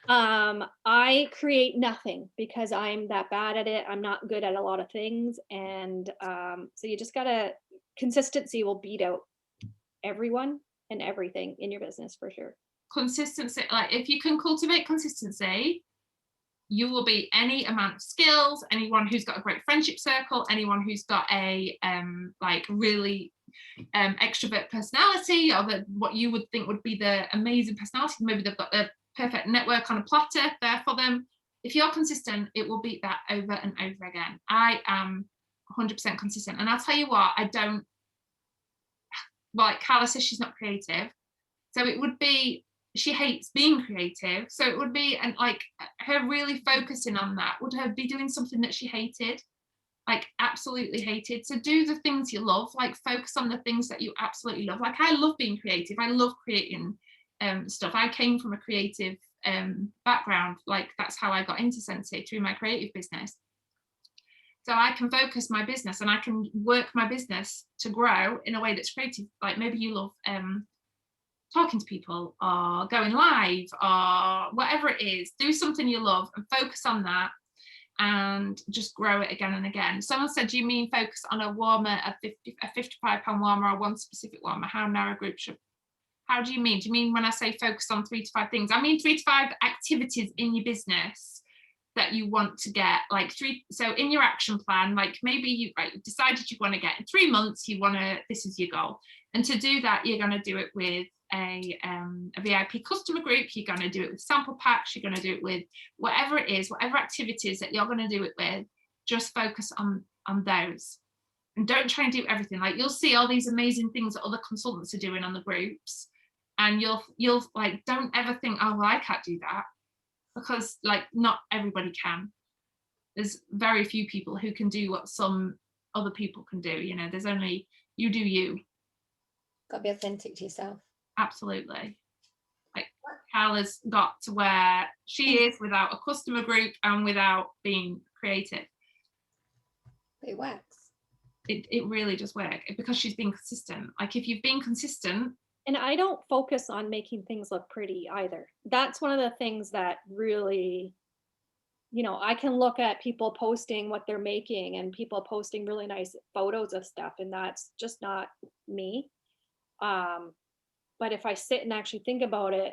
Speaker 1: I create nothing because I'm that bad at it. I'm not good at a lot of things. And so you just gotta, consistency will beat out everyone and everything in your business for sure.
Speaker 3: Consistency, like if you can cultivate consistency, you will beat any amount of skills, anyone who's got a great friendship circle, anyone who's got a like really extrovert personality, or what you would think would be the amazing personality. Maybe they've got the perfect network on a platter there for them. If you're consistent, it will beat that over and over again. I am 100% consistent, and I'll tell you what, I don't, like Carla says, she's not creative, so it would be, she hates being creative, so it would be, and like her really focusing on that would her be doing something that she hated, like absolutely hated. So do the things you love, like focus on the things that you absolutely love. Like I love being creative, I love creating stuff. I came from a creative background, like that's how I got into Scentsy, through my creative business. So I can focus my business and I can work my business to grow in a way that's creative. Like maybe you love talking to people or going live or whatever it is. Do something you love and focus on that and just grow it again and again. Someone said, do you mean focus on a warmer, a 55-pound warmer, or one specific warmer? How narrow group should, how do you mean? Do you mean when I say focus on 3 to 5 things? I mean 3 to 5 activities in your business that you want to get, like 3. So in your action plan, like maybe you decided you want to get in 3 months, you want to, this is your goal. And to do that, you're going to do it with a VIP customer group, you're going to do it with sample packs, you're going to do it with whatever it is, whatever activities that you're going to do it with. Just focus on those, and don't try and do everything. Like you'll see all these amazing things that other consultants are doing on the groups, and you'll like, don't ever think, oh well, I can't do that, because like not everybody can. There's very few people who can do what some other people can do. You know, there's only, you do you.
Speaker 2: Got to be authentic to yourself.
Speaker 3: Absolutely. Like Carla's got to where she is without a customer group and without being creative.
Speaker 2: It works.
Speaker 3: It really does work because she's being consistent. Like if you've been consistent.
Speaker 1: And I don't focus on making things look pretty either. That's one of the things that really, you know, I can look at people posting what they're making and people posting really nice photos of stuff, and that's just not me. But if I sit and actually think about it,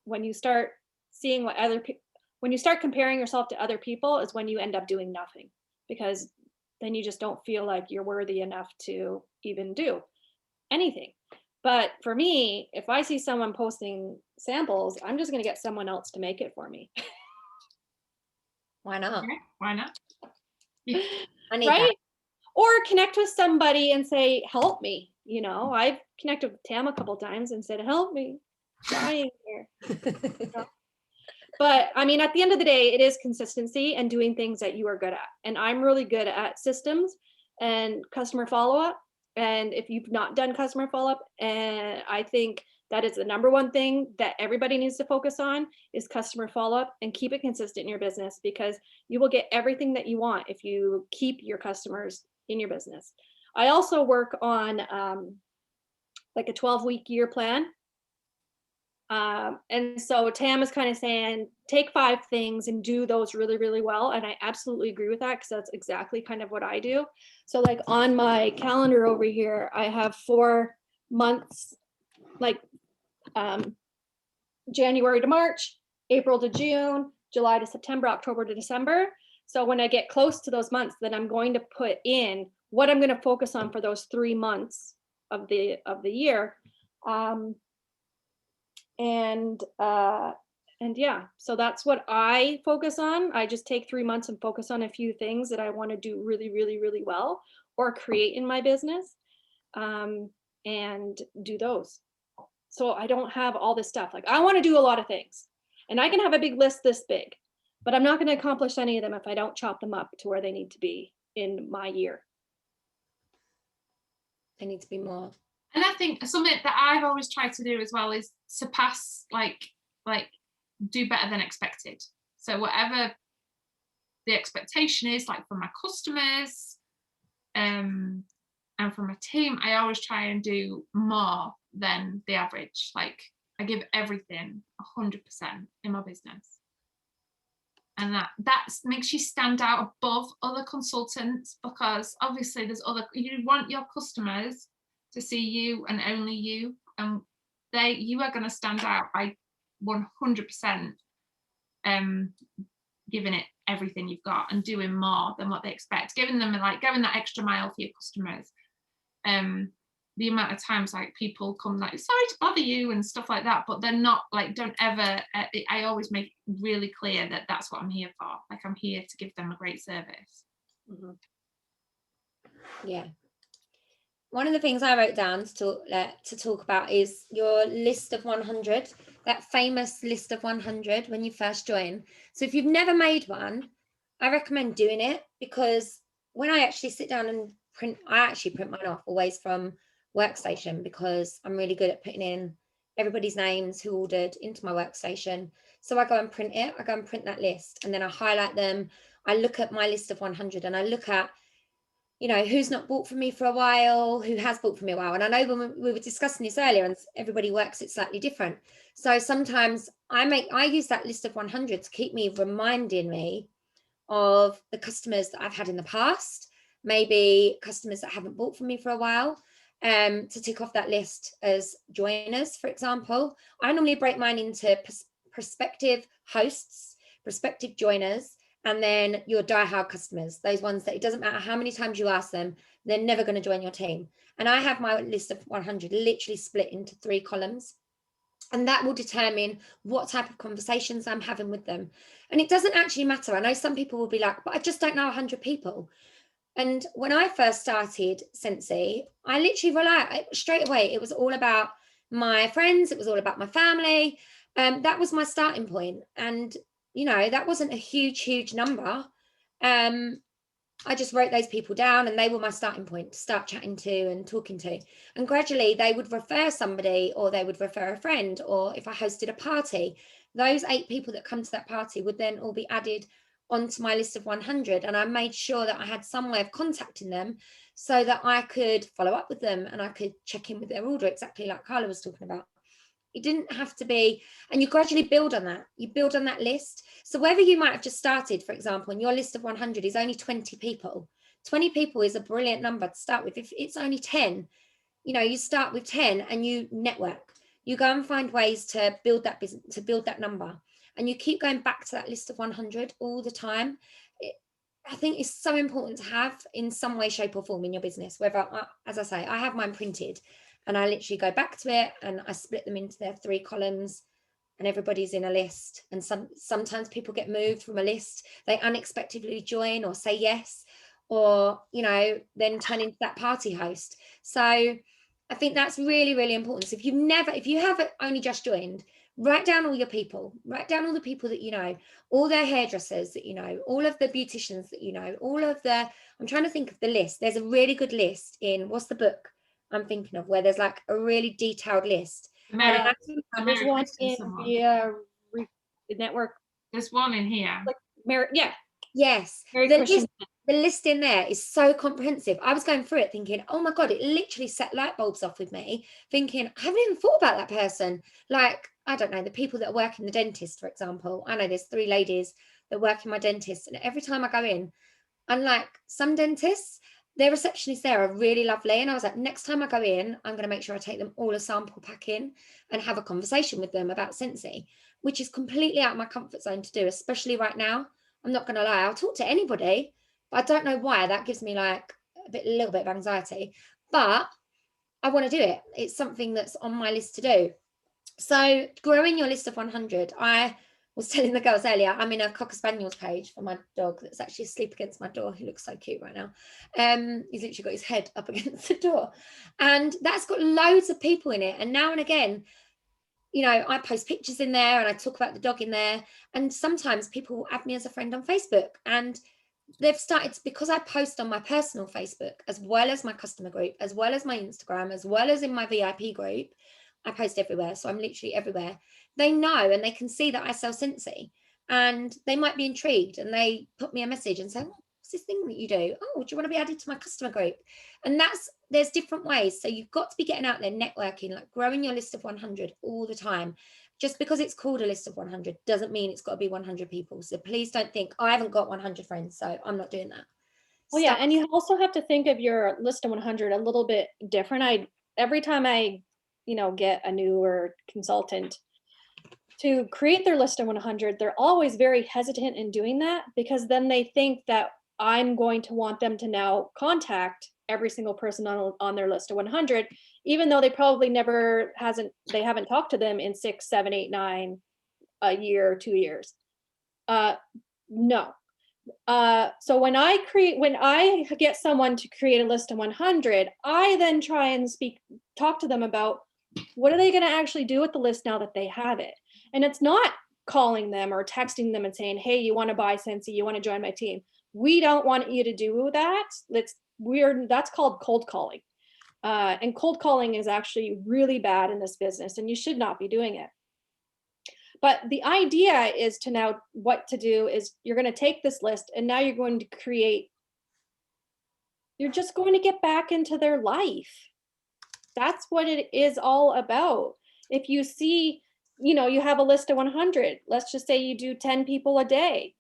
Speaker 1: when you start seeing what other people, when you start comparing yourself to other people is when you end up doing nothing, because then you just don't feel like you're worthy enough to even do anything. But for me, if I see someone posting samples, I'm just going to get someone else to make it for me.
Speaker 2: Why not?
Speaker 3: Okay, why not?
Speaker 2: I need
Speaker 1: right?
Speaker 2: that.
Speaker 1: Or connect with somebody and say, help me. You know, I've connected with Tam a couple times and said, help me. dying here. But I mean, at the end of the day, it is consistency and doing things that you are good at. And I'm really good at systems and customer follow-up. And if you've not done customer follow-up, and I think that is the number one thing that everybody needs to focus on is customer follow-up, and keep it consistent in your business, because you will get everything that you want if you keep your customers in your business. I also work on like a 12-week year plan. And so Tam is kind of saying, take 5 things and do those really, really well. And I absolutely agree with that, because that's exactly kind of what I do. So like on my calendar over here, I have 4 months, like January to March, April to June, July to September, October to December. So when I get close to those months, then I'm going to put in what I'm going to focus on for those 3 months of the year. And yeah, so that's what I focus on. I just take 3 months and focus on a few things that I want to do really, really, really well, or create in my business, and do those. So I don't have all this stuff. Like, I want to do a lot of things, and I can have a big list this big, but I'm not going to accomplish any of them if I don't chop them up to where they need to be in my year.
Speaker 2: They need to be more.
Speaker 3: And I think something that I've always tried to do as well is surpass, like do better than expected. So whatever the expectation is, like from my customers, and from my team, I always try and do more than the average. Like, I give everything 100% in my business. And that makes you stand out above other consultants, because obviously you want your customers to see you and only you, and you are going to stand out by 100% giving it everything you've got and doing more than what they expect, giving them going that extra mile for your customers. The amount of times like people come like, sorry to bother you and stuff like that, but they're not like, don't ever, I always make really clear that that's what I'm here for. Like, I'm here to give them a great service.
Speaker 2: Mm-hmm. Yeah. One of the things I wrote down to talk about is your list of 100, that famous list of 100 when you first join. So if you've never made one, I recommend doing it, because when I actually sit down and print mine off always from Workstation, because I'm really good at putting in everybody's names who ordered into my Workstation. So I go and print it. I go and print that list, and then I highlight them. I look at my list of 100, and I look at, you know, who's not bought from me for a while, who has bought from me a while. And I know when we were discussing this earlier, and everybody works it slightly different. So sometimes I use that list of 100 to keep me reminding me of the customers that I've had in the past, maybe customers that haven't bought from me for a while, to tick off that list as joiners, for example. I normally break mine into prospective hosts, prospective joiners, and then your diehard customers, those ones that it doesn't matter how many times you ask them, they're never going to join your team. And I have my list of 100 literally split into 3 columns. And that will determine what type of conversations I'm having with them. And it doesn't actually matter. I know some people will be like, but I just don't know 100 people. And when I first started Scentsy, I literally straight away, it was all about my friends. It was all about my family. That was my starting point. And, you know, that wasn't a huge number. I just wrote those people down, and they were my starting point to start chatting to and talking to. And gradually they would refer somebody, or they would refer a friend, or if I hosted a party, those 8 people that come to that party would then all be added onto my list of 100. And I made sure that I had some way of contacting them so that I could follow up with them and I could check in with their order, exactly like Carla was talking about. It didn't have to be, and you gradually build on that. You build on that list. So whether you might have just started, for example, and your list of 100 is only 20 people, 20 people is a brilliant number to start with. If it's only 10, you know, you start with 10 and you network. You go and find ways to build that business, to build that number. And you keep going back to that list of 100 all the time. I think it's so important to have in some way, shape or form in your business, whether, as I say, I have mine printed. And I literally go back to it and I split them into their 3 columns, and everybody's in a list. And sometimes people get moved from a list. They unexpectedly join or say yes, or, you know, then turn into that party host. So I think that's really, really important. So if you have only just joined, write down all your people, write down all the people that you know, all their hairdressers that you know, all of the beauticians that you know, I'm trying to think of the list. There's a really good list in, what's the book I'm thinking of, where there's like a really detailed list.
Speaker 3: Mary,
Speaker 1: There's one in
Speaker 3: someone.
Speaker 1: the network.
Speaker 3: There's one in here.
Speaker 1: Like Mary, yeah.
Speaker 2: Yes,
Speaker 1: Mary
Speaker 2: the
Speaker 1: Christian.
Speaker 2: list in there is so comprehensive. I was going through it thinking, oh my God, it literally set light bulbs off with me, thinking, I haven't even thought about that person. Like, I don't know, the people that work in the dentist, for example. I know there's 3 ladies that work in my dentist, and every time I go in, unlike some dentists, their receptionists there are really lovely. And I was like, next time I go in, I'm going to make sure I take them all a sample pack in and have a conversation with them about Scentsy, which is completely out of my comfort zone to do, especially right now. I'm not going to lie, I'll talk to anybody, but I don't know why. That gives me like a little bit of anxiety, but I want to do it. It's something that's on my list to do. So growing your list of 100, I was telling the girls earlier, I'm in a Cocker Spaniels page for my dog that's actually asleep against my door. He looks so cute right now. He's literally got his head up against the door, and that's got loads of people in it. And now and again, you know, I post pictures in there and I talk about the dog in there. And sometimes people will add me as a friend on Facebook, and they've started, because I post on my personal Facebook, as well as my customer group, as well as my Instagram, as well as in my VIP group. I post everywhere. So I'm literally everywhere. They know, and they can see that I sell Scentsy, and they might be intrigued, and they put me a message and say, oh, what's this thing that you do? Oh, do you want to be added to my customer group? And there's different ways. So you've got to be getting out there, networking, like growing your list of 100 all the time. Just because it's called a list of 100 doesn't mean it's got to be 100 people. So please don't think, I haven't got 100 friends, so I'm not doing that.
Speaker 1: Well, yeah, and you also have to think of your list of 100 a little bit different. Every time I, get a newer consultant to create their list of 100, they're always very hesitant in doing that, because then they think that I'm going to want them to now contact every single person on their list of 100, even though they probably they haven't talked to them in 6, 7, 8, 9, a year, 2 years. No. So when I get someone to create a list of 100, I then try and talk to them about what are they going to actually do with the list now that they have it. And it's not calling them or texting them and saying, hey, you want to buy Scentsy, you want to join my team. We don't want you to do that. That's called cold calling. And cold calling is actually really bad in this business, and you should not be doing it. But the idea is what to do is you're going to take this list, and now you're just going to get back into their life. That's what it is all about. If you see, you have a list of 100, let's just say you do 10 people a day.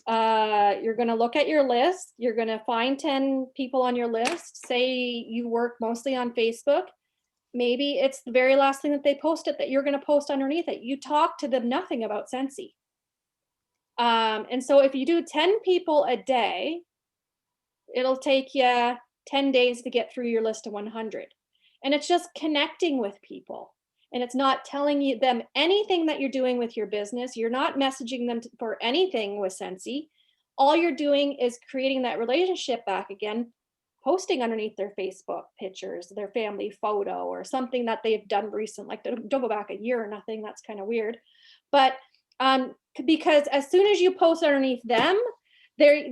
Speaker 1: You're going to look at your list. You're going to find 10 people on your list. Say you work mostly on Facebook. Maybe it's the very last thing that they posted that you're going to post underneath it. You talk to them nothing about Scentsy. And so if you do 10 people a day, it'll take you 10 days to get through your list of 100. And it's just connecting with people. And it's not telling them anything that you're doing with your business. You're not messaging them for anything with Scentsy. All you're doing is creating that relationship back again, posting underneath their Facebook pictures, their family photo, or something that they've done recent, like don't go back a year or nothing. That's kind of weird. But because as soon as you post underneath them, that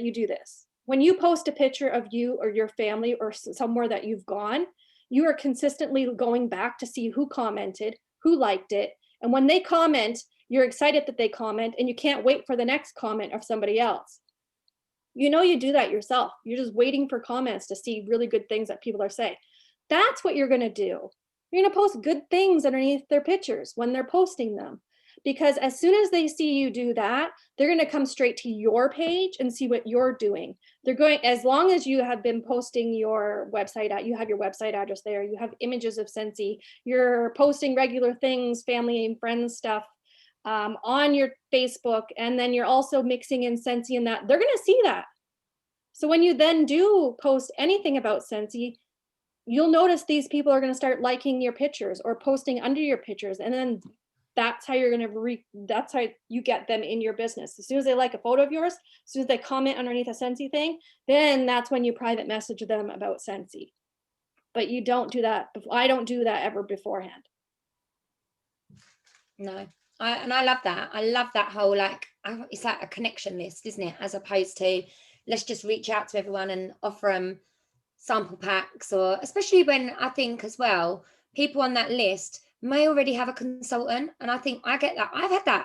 Speaker 1: you do this. When you post a picture of you or your family or somewhere that you've gone, you are consistently going back to see who commented, who liked it. And when they comment, you're excited that they comment, and you can't wait for the next comment of somebody else. You do that yourself. You're just waiting for comments to see really good things that people are saying. That's what you're going to do. You're going to post good things underneath their pictures when they're posting them. Because as soon as they see you do that, they're going to come straight to your page and see what you're doing. As long as you have been posting your website, you have your website address there, you have images of Scentsy, you're posting regular things, family and friends stuff on your Facebook, and then you're also mixing in Scentsy in that, they're going to see that. So when you then do post anything about Scentsy, you'll notice these people are going to start liking your pictures or posting under your pictures, and then that's how you're going to that's how you get them in your business. As soon as they like a photo of yours, as soon as they comment underneath a Scentsy thing, then that's when you private message them about Scentsy. but you don't do that. I don't do that ever beforehand.
Speaker 2: No, I love that. I love that whole, like, it's like a connection list, isn't it? As opposed to let's just reach out to everyone and offer them sample packs, or especially when I think as well, people on that list may already have a consultant. And I think I get that.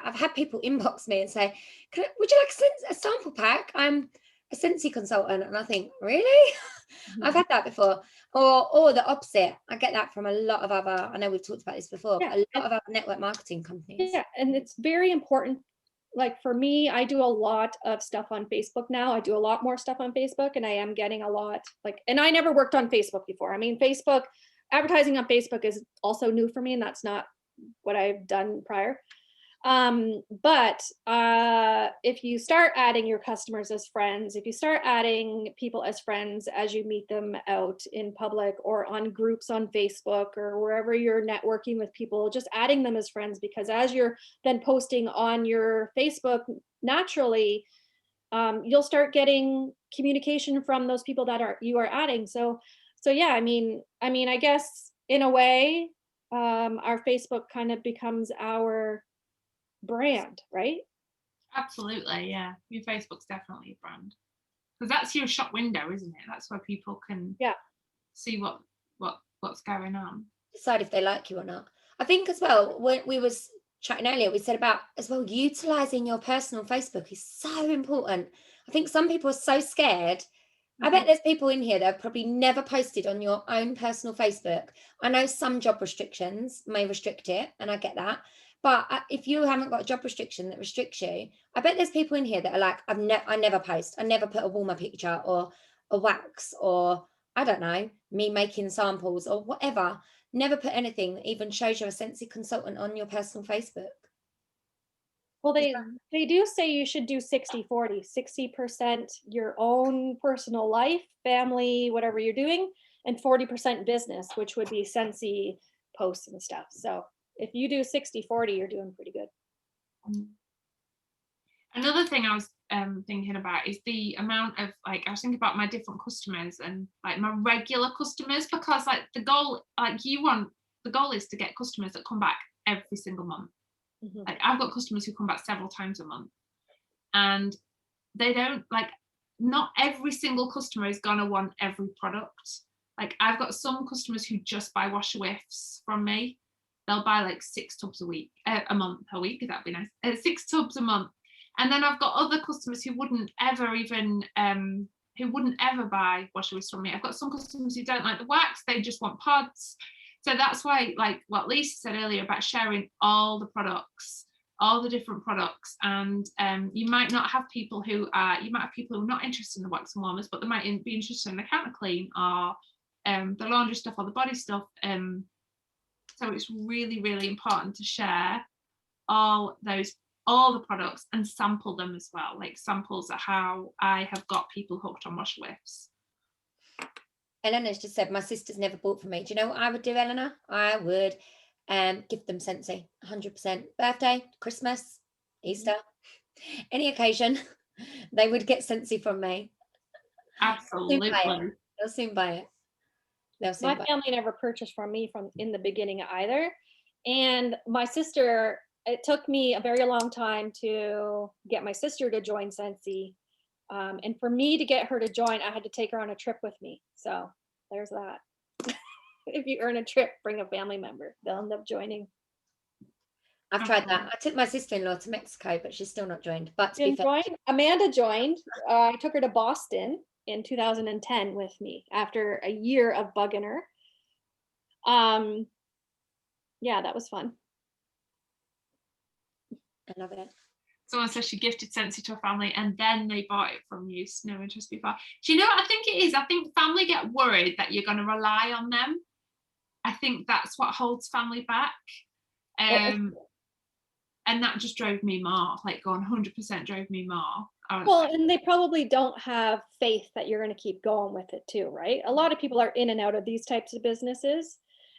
Speaker 2: I've had people inbox me and say, would you like a sample pack? I'm a Scentsy consultant. And I think, really? I've had that before. Or the opposite. I get that from a lot of other, I know we've talked about this before,
Speaker 1: Yeah,
Speaker 2: but a lot of other network marketing companies.
Speaker 1: Yeah, and it's very important. Like for me, I do a lot of stuff on Facebook now. I do a lot more stuff on Facebook, and I am getting a lot and I never worked on Facebook before. I mean, Facebook, advertising on Facebook is also new for me, and that's not what I've done prior. But if you start adding your customers as friends, if you start adding people as friends as you meet them out in public or on groups on Facebook or wherever you're networking with people, just adding them as friends, because as you're then posting on your Facebook, naturally, you'll start getting communication from those people that you are adding. So yeah, I mean, I guess in a way, our Facebook kind of becomes our brand, right?
Speaker 3: Absolutely, yeah. Your Facebook's definitely a brand, because that's your shop window, isn't it? That's where people can see what's going on,
Speaker 2: decide if they like you or not. I think as well, when we was chatting earlier, we said about as well utilizing your personal Facebook is so important. I think some people are so scared. I bet there's people in here that have probably never posted on your own personal Facebook. I know some job restrictions may restrict it, and I get that. But if you haven't got a job restriction that restricts you, I bet there's people in here that are like, I never post. I never put a warmer picture or a wax, or I don't know, me making samples or whatever. Never put anything that even shows you're a Scentsy consultant on your personal Facebook.
Speaker 1: Well, they do say you should do 60-40, 60% your own personal life, family, whatever you're doing, and 40% business, which would be Scentsy posts and stuff. So if you do 60-40, you're doing pretty good.
Speaker 3: Another thing I was thinking about is the amount of, I was thinking about my different customers and my regular customers, because the goal is to get customers that come back every single month. I've got customers who come back several times a month, and they don't not every single customer is gonna want every product. I've got some customers who just buy washer whiffs from me. They'll buy 6 tubs a month, that'd be nice. 6 tubs a month. And then I've got other customers who wouldn't ever buy washer whiffs from me. I've got some customers who don't like the wax, they just want pods. So that's why, what Lisa said earlier about sharing all the products, all the different products, and you might have people who are not interested in the wax and warmers, but they might be interested in the counter clean or the laundry stuff or the body stuff. So it's really, really important to share all the products and sample them as well, samples of how I have got people hooked on washer whiffs.
Speaker 2: Eleanor's just said, my sister's never bought from me. Do you know what I would do, Eleanor? I would give them Scentsy, 100%. Birthday, Christmas, Easter, any occasion, they would get Scentsy from me.
Speaker 3: Absolutely.
Speaker 2: They'll soon buy it.
Speaker 1: My family never purchased from me in the beginning either. And my sister, it took me a very long time to get my sister to join Scentsy. And for me to get her to join, I had to take her on a trip with me. So there's that. If you earn a trip, bring a family member. They'll end up joining.
Speaker 2: I've tried that. I took my sister-in-law to Mexico, but she's still not joined. But to be
Speaker 1: fair, Amanda joined. I took her to Boston in 2010 with me after a year of bugging her. Yeah, that was fun.
Speaker 2: I love it.
Speaker 3: Someone says she gifted Scentsy to a family and then they bought it from you. No interest before. Do you know what I think it is? I think family get worried that you're going to rely on them. I think that's what holds family back. And that just drove me more, going 100% drove me more.
Speaker 1: Well, and they probably don't have faith that you're going to keep going with it too, right? A lot of people are in and out of these types of businesses.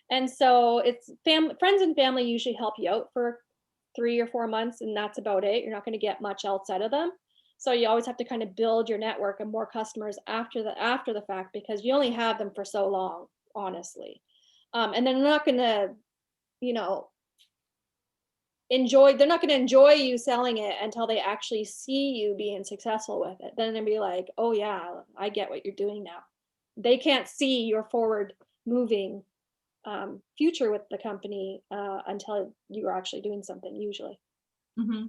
Speaker 1: And so it's friends and family usually help you out for 3 or 4 months, and that's about it. You're not going to get much else out of them. So you always have to kind of build your network and more customers after the fact, because you only have them for so long. honestly. And they're not gonna, you know, they're not gonna enjoy you selling it until they actually see you being successful with it. Then they'll be like, oh yeah, I get what you're doing now. They can't see your forward moving future with the company until you're actually doing something usually.
Speaker 3: Mm-hmm.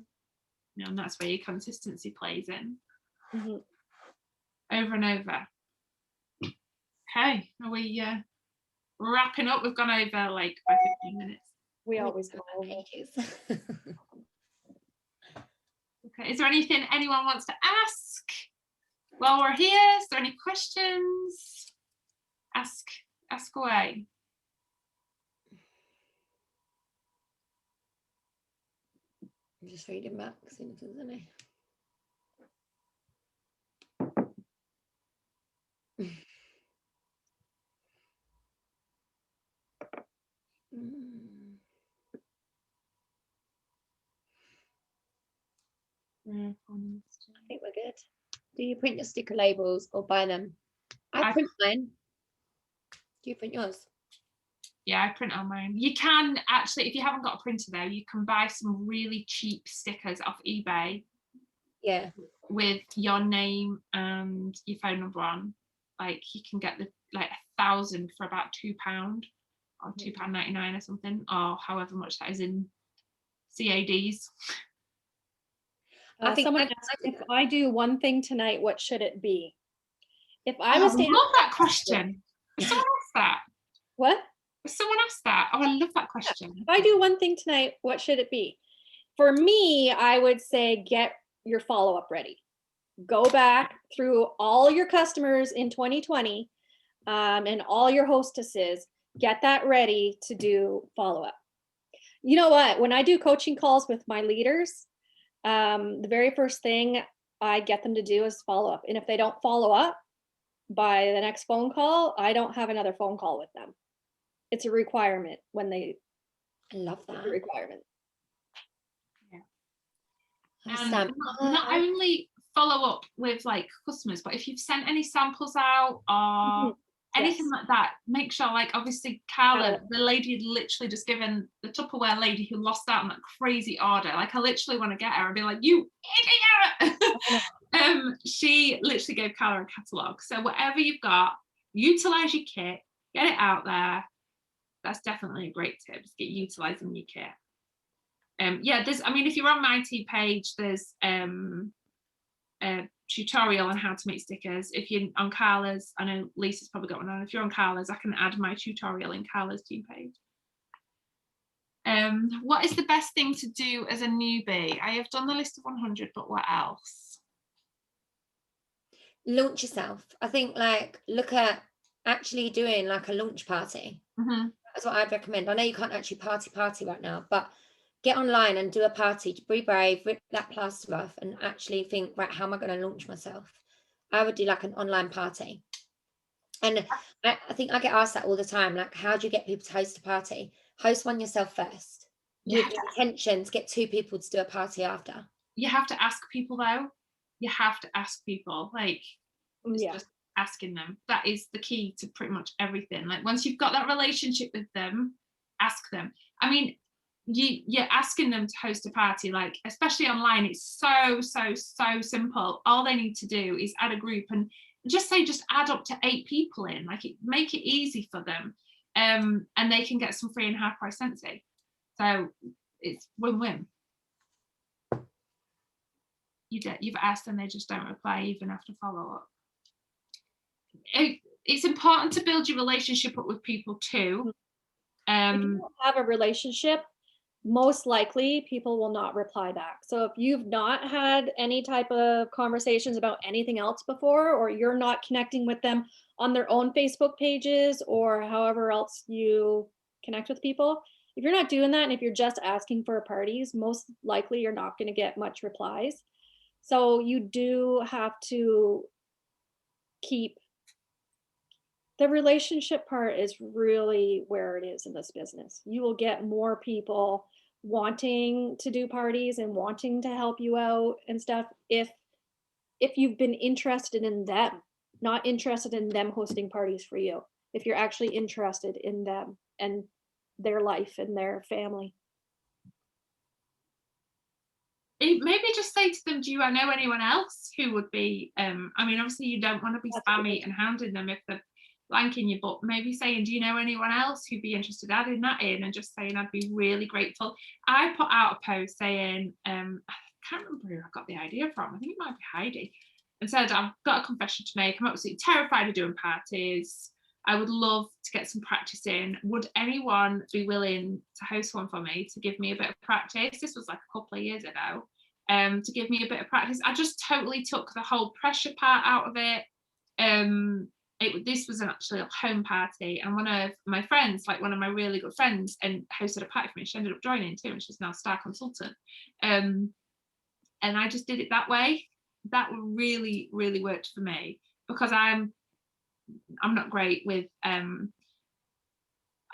Speaker 3: Yeah, and that's where your consistency plays in.
Speaker 1: Mm-hmm.
Speaker 3: Over and over. Okay, are we wrapping up? We've gone over like by 15 minutes.
Speaker 1: We always go over.
Speaker 3: Okay, is there anything anyone wants to ask while we're here? Is there any questions? Ask away.
Speaker 2: I'm just reading back, seeing if there's any. I think we're good. Do you print your sticker labels or buy them? I print mine. Do you print yours?
Speaker 3: Yeah, I print on mine. You can actually, if you haven't got a printer though, you can buy some really cheap stickers off eBay.
Speaker 2: Yeah.
Speaker 3: With your name and your phone number on. Like you can get the like 1,000 for about £2 or £2.99 or something, or however much that is in CADs.
Speaker 2: I think
Speaker 1: someone asked, if I do one thing tonight, what should it be? If I was
Speaker 3: I love that question. Someone asked that.
Speaker 1: What?
Speaker 3: Someone asked that. Oh, I love that question.
Speaker 1: If I do one thing tonight, what should it be? For me, I would say get your follow-up ready. Go back through all your customers in 2020 and all your hostesses. Get that ready to do follow-up. You know what? When I do coaching calls with my leaders, the very first thing I get them to do is follow up. And if they don't follow up by the next phone call, I don't have another phone call with them. It's a requirement when they.
Speaker 2: I love that.
Speaker 1: Requirement.
Speaker 3: And not only follow up with like customers, but if you've sent any samples out or anything like that, make sure, like obviously Carla, the lady had literally just given the Tupperware lady who lost out on that crazy order. Like I literally want to get her and be like, you idiot. She literally gave Carla a catalogue. So whatever you've got, utilize your kit, get it out there. That's definitely a great tip. Just get utilizing your kit. Yeah, there's, I mean, if you're on my team page, there's a tutorial on how to make stickers. If you're on Carla's, I know Lisa's probably got one on. If you're on Carla's, I can add my tutorial in Carla's team page. What is the best thing to do as a newbie? I have done the list of 100, but what else?
Speaker 2: Launch yourself. I think like look at actually doing like a launch party. That's what I'd recommend. I know you can't actually party right now, but get online and do a party. Be brave, rip that plaster off and actually think, right, how am I going to launch myself? I would do like an online party. And I think I get asked that all the time, like, how do you get people to host a party? Host one yourself first. With the intention to get 2 people to do a party after.
Speaker 3: You have to ask people though. You have to ask people, like, just asking them. That is the key to pretty much everything. Like once you've got that relationship with them, ask them. I mean, you're asking them to host a party, like especially online, it's so simple. All they need to do is add a group and just add up to 8 people in, like make it easy for them, and they can get some free and half price Scentsy. So it's win-win. You've asked and they just don't reply even after follow up. It's important to build your relationship up with people too.
Speaker 1: If you don't have a relationship, most likely people will not reply back. So if you've not had any type of conversations about anything else before, or you're not connecting with them on their own Facebook pages or however else you connect with people, if you're not doing that and if you're just asking for parties, most likely you're not going to get much replies. So you do have to keep the relationship part is really where it is in this business. You will get more people wanting to do parties and wanting to help you out and stuff if you've been interested in them, not interested in them hosting parties for you. if you're actually interested in them and their life and their family.
Speaker 3: Maybe just say to them, do you know anyone else who would be, I mean, obviously you don't want to be spammy and hounding them if they're blanking you, but maybe saying, do you know anyone else who'd be interested in adding that in, and just saying, I'd be really grateful. I put out a post saying, I can't remember who I got the idea from, I think it might be Heidi, and said, I've got a confession to make, I'm absolutely terrified of doing parties, I would love to get some practice in. Would anyone be willing to host one for me to give me a bit of practice? This was like a couple of years ago. To give me a bit of practice. I just totally took the whole pressure part out of it. This was actually a home party, and one of my friends, like one of my really good friends, and hosted a party for me. She ended up joining too, and she's now a star consultant. And I just did it that way. That really, really worked for me, because I'm not great with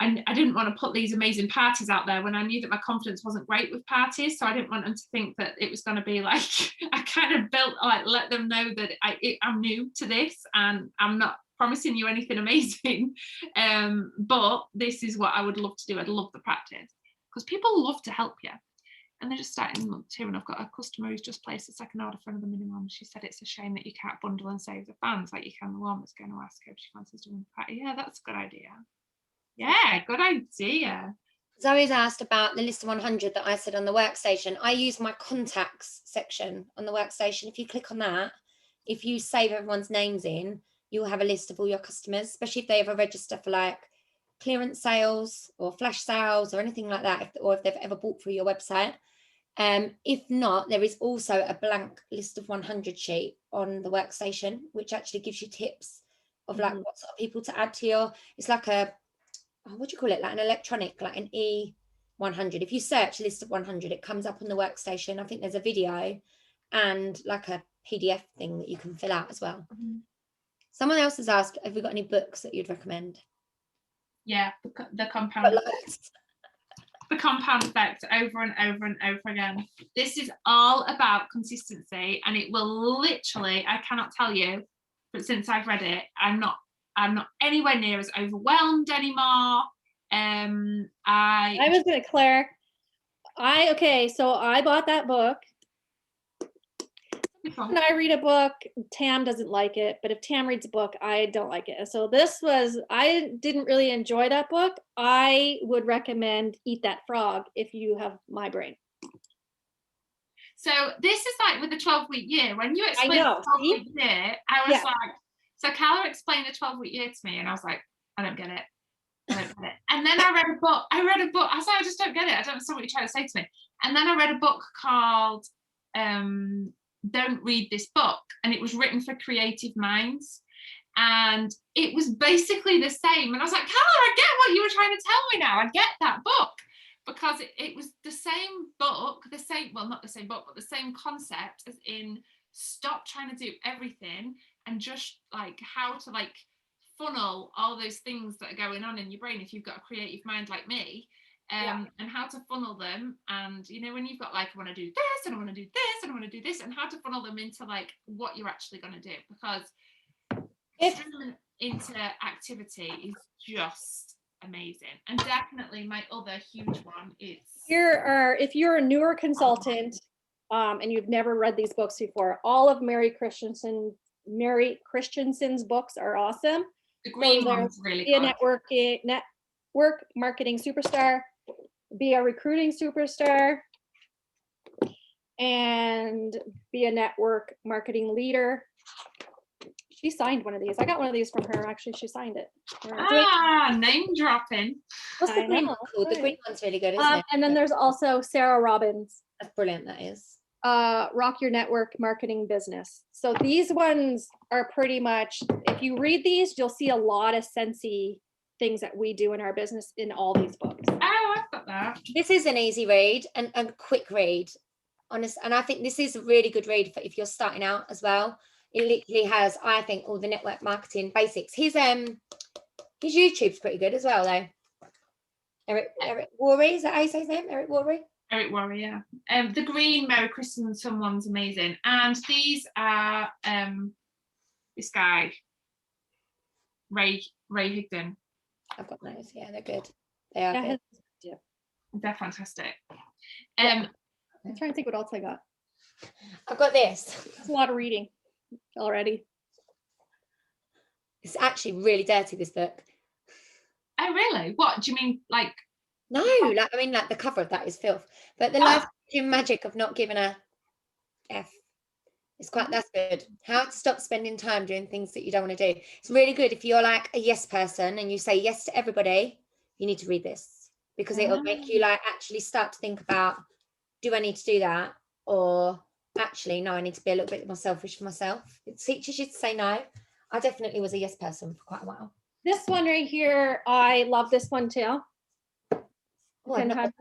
Speaker 3: I didn't want to put these amazing parties out there when I knew that my confidence wasn't great with parties, so I didn't want them to think that it was going to be like, I kind of let them know that I'm new to this and I'm not promising you anything amazing, but this is what I would love to do. I'd love the practice, because people love to help you. And they're just starting month 2, and I've got a customer who's just placed a second order for another minimum. She said it's a shame that you can't bundle and save the fans like you can the one that's going to ask her if she fancies doing the party. Yeah, that's a good idea. Yeah, good idea.
Speaker 2: Zoe's asked about the list of 100 that I said on the workstation. I use my contacts section on the workstation. If you click on that, if you save everyone's names in, you'll have a list of all your customers, especially if they ever register for like clearance sales or flash sales or anything like that, or if they've ever bought through your website. If not, there is also a blank list of 100 sheet on the workstation, which actually gives you tips of like what sort of people to add to your, it's like a, what do you call it, like an electronic, like an E100. If you search list of 100, it comes up on the workstation. I think there's a video and like a PDF thing that you can fill out as well. Someone else has asked, have we got any books that you'd recommend?
Speaker 3: Yeah, the compound the compound effect, over and over and over again. This is all about consistency, and it will literally, I cannot tell you, but since I've read it, I'm not anywhere near as overwhelmed anymore. I
Speaker 1: was gonna, Claire, so I bought that book. When I read a book, Tam doesn't like it, but if Tam reads a book, I don't like it. So I didn't really enjoy that book. I would recommend Eat That Frog if you have my brain.
Speaker 3: So this is like with the 12-week year. When you explained the 12-week year, I was like, so Carla explained the 12-week year to me, and I was like, I don't get it. And then I read a book. I was like, I just don't get it. I don't understand what you're trying to say to me. And then I read a book called Don't Read This Book, and it was written for creative minds, and it was basically the same. And I was like, Carla, I get what you were trying to tell me now. I get that book, because it was the same book, not the same book, but the same concept, as in stop trying to do everything and just like how to like funnel all those things that are going on in your brain if you've got a creative mind like me. And how to funnel them, and when you've got like, I want to do this and I want to do this and I want to do this, and how to funnel them into like what you're actually going to do, because into activity is just amazing. And definitely my other huge one is
Speaker 1: if you're a newer consultant and you've never read these books before, all of Mary Christensen's books are awesome.
Speaker 3: The green one's really good.
Speaker 1: Network marketing superstar, be a recruiting superstar, and be a network marketing leader. She signed one of these. I got one of these from her. Actually, she signed it.
Speaker 3: Name dropping.
Speaker 2: What's the green one called? The green one's really good, isn't it?
Speaker 1: And then there's also Sarah Robbins.
Speaker 2: That's brilliant, that is.
Speaker 1: Rock Your Network Marketing Business. So these ones are pretty much, if you read these, you'll see a lot of Scentsy things that we do in our business in all these books.
Speaker 3: Oh, I've got that.
Speaker 2: This is an easy read and a quick read, honest. And I think this is a really good read for if you're starting out as well. It literally has, I think, all the network marketing basics. His YouTube's pretty good as well, though. Eric Worre, is that how you say his name? Eric Worre?
Speaker 3: Eric Worre, yeah. The green Mary Christensen one's amazing. And these are this guy. Ray Higdon.
Speaker 2: I've got those. Yeah, they're good. They are good.
Speaker 3: They're fantastic.
Speaker 1: I'm trying to think what else I got.
Speaker 2: I've got this.
Speaker 1: It's a lot of reading already.
Speaker 2: It's actually really dirty, this book.
Speaker 3: Oh really? What do you mean? Like
Speaker 2: No, like I mean, like the cover of that is filth. But the life-changing magic of not giving a F. That's good. How to stop spending time doing things that you don't want to do. It's really good if you're like a yes person and you say yes to everybody. You need to read this because it'll make you like actually start to think about, do I need to do that? Or actually, no, I need to be a little bit more selfish for myself. It teaches you to say no. I definitely was a yes person for quite a while.
Speaker 1: This one right here, I love this one too.
Speaker 2: Oh, I've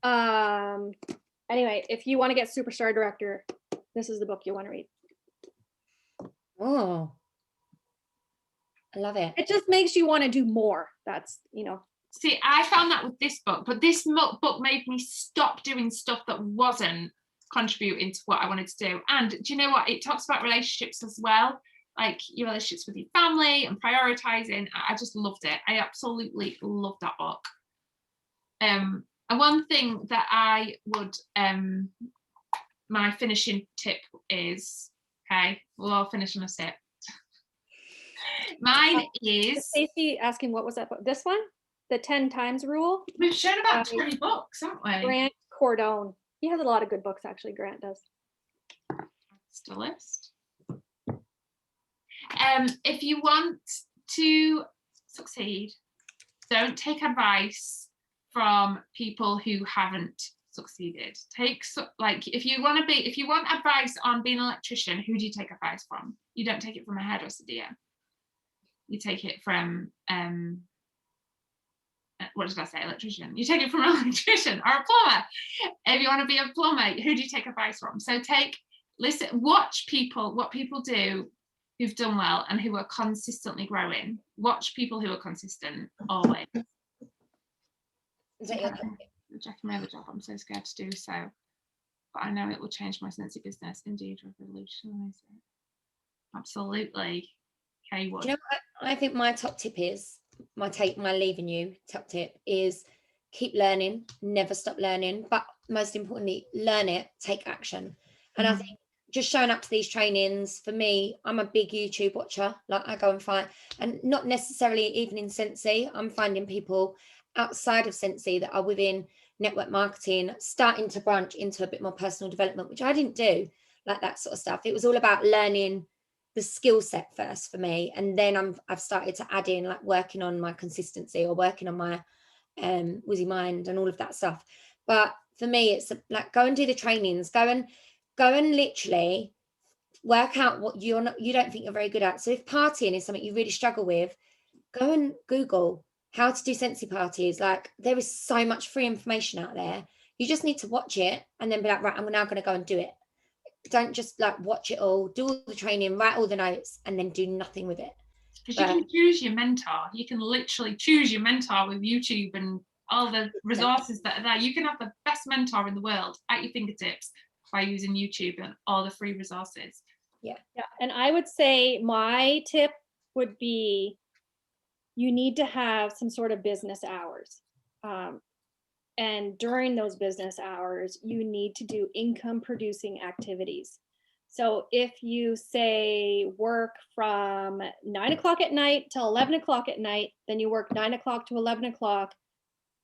Speaker 2: not-
Speaker 1: Anyway, if you want to get superstar director, this is the book you want to read.
Speaker 2: Oh, I love it.
Speaker 1: It just makes you want to do more. That's, you know.
Speaker 3: See, I found that with this book, but this book made me stop doing stuff that wasn't contributing to what I wanted to do. And do you know what? It talks about relationships as well, like your relationships with your family and prioritizing. I just loved it. I absolutely loved that book. And one thing that I would, my finishing tip is, okay, we'll all finish on a sip. Mine is...
Speaker 1: Stacey asking, what was that book? This one? The 10 times rule?
Speaker 3: We've shown about 20 books, haven't we?
Speaker 1: Grant Cardone. He has a lot of good books, actually, Grant does.
Speaker 3: Still list. If you want to succeed, don't take advice from people who haven't succeeded. If you want advice on being an electrician, who do you take advice from? You don't take it from a hairdresser, do you? You take it from what did I say? Electrician. You take it from an electrician or a plumber. If you want to be a plumber, who do you take advice from? So watch what people do who've done well and who are consistently growing. Watch people who are consistent always.
Speaker 2: Is that your
Speaker 3: Rejecting my other job, I'm so scared to do so. But I know it will change my Scentsy business. Indeed, revolutionize it. Absolutely. Okay, what?
Speaker 2: You know what I think my top tip is, my leaving you top tip is keep learning, never stop learning, but most importantly, learn it, take action. And I think just showing up to these trainings, for me, I'm a big YouTube watcher. Like I go and find, and not necessarily even in Scentsy, I'm finding people outside of Scentsy that are within network marketing, starting to branch into a bit more personal development, which I didn't do, like that sort of stuff. It was all about learning the skill set first for me, and then I've started to add in like working on my consistency or working on my wizzy mind and all of that stuff. But for me, it's like go and do the trainings, go and literally work out what you don't think you're very good at. So if partying is something you really struggle with, go and Google how to do Scentsy parties. Like there is so much free information out there. You just need to watch it and then be like, right, I'm now going to go and do it. Don't just like watch it all, do all the training, write all the notes, and then do nothing with it.
Speaker 3: Because you can choose your mentor. You can literally choose your mentor with YouTube and all the resources that are there. You can have the best mentor in the world at your fingertips by using YouTube and all the free resources.
Speaker 1: Yeah. And I would say my tip would be you need to have some sort of business hours. And during those business hours, you need to do income producing activities. So if you say work from 9 o'clock at night till 11 o'clock at night, then you work 9 o'clock to 11 o'clock,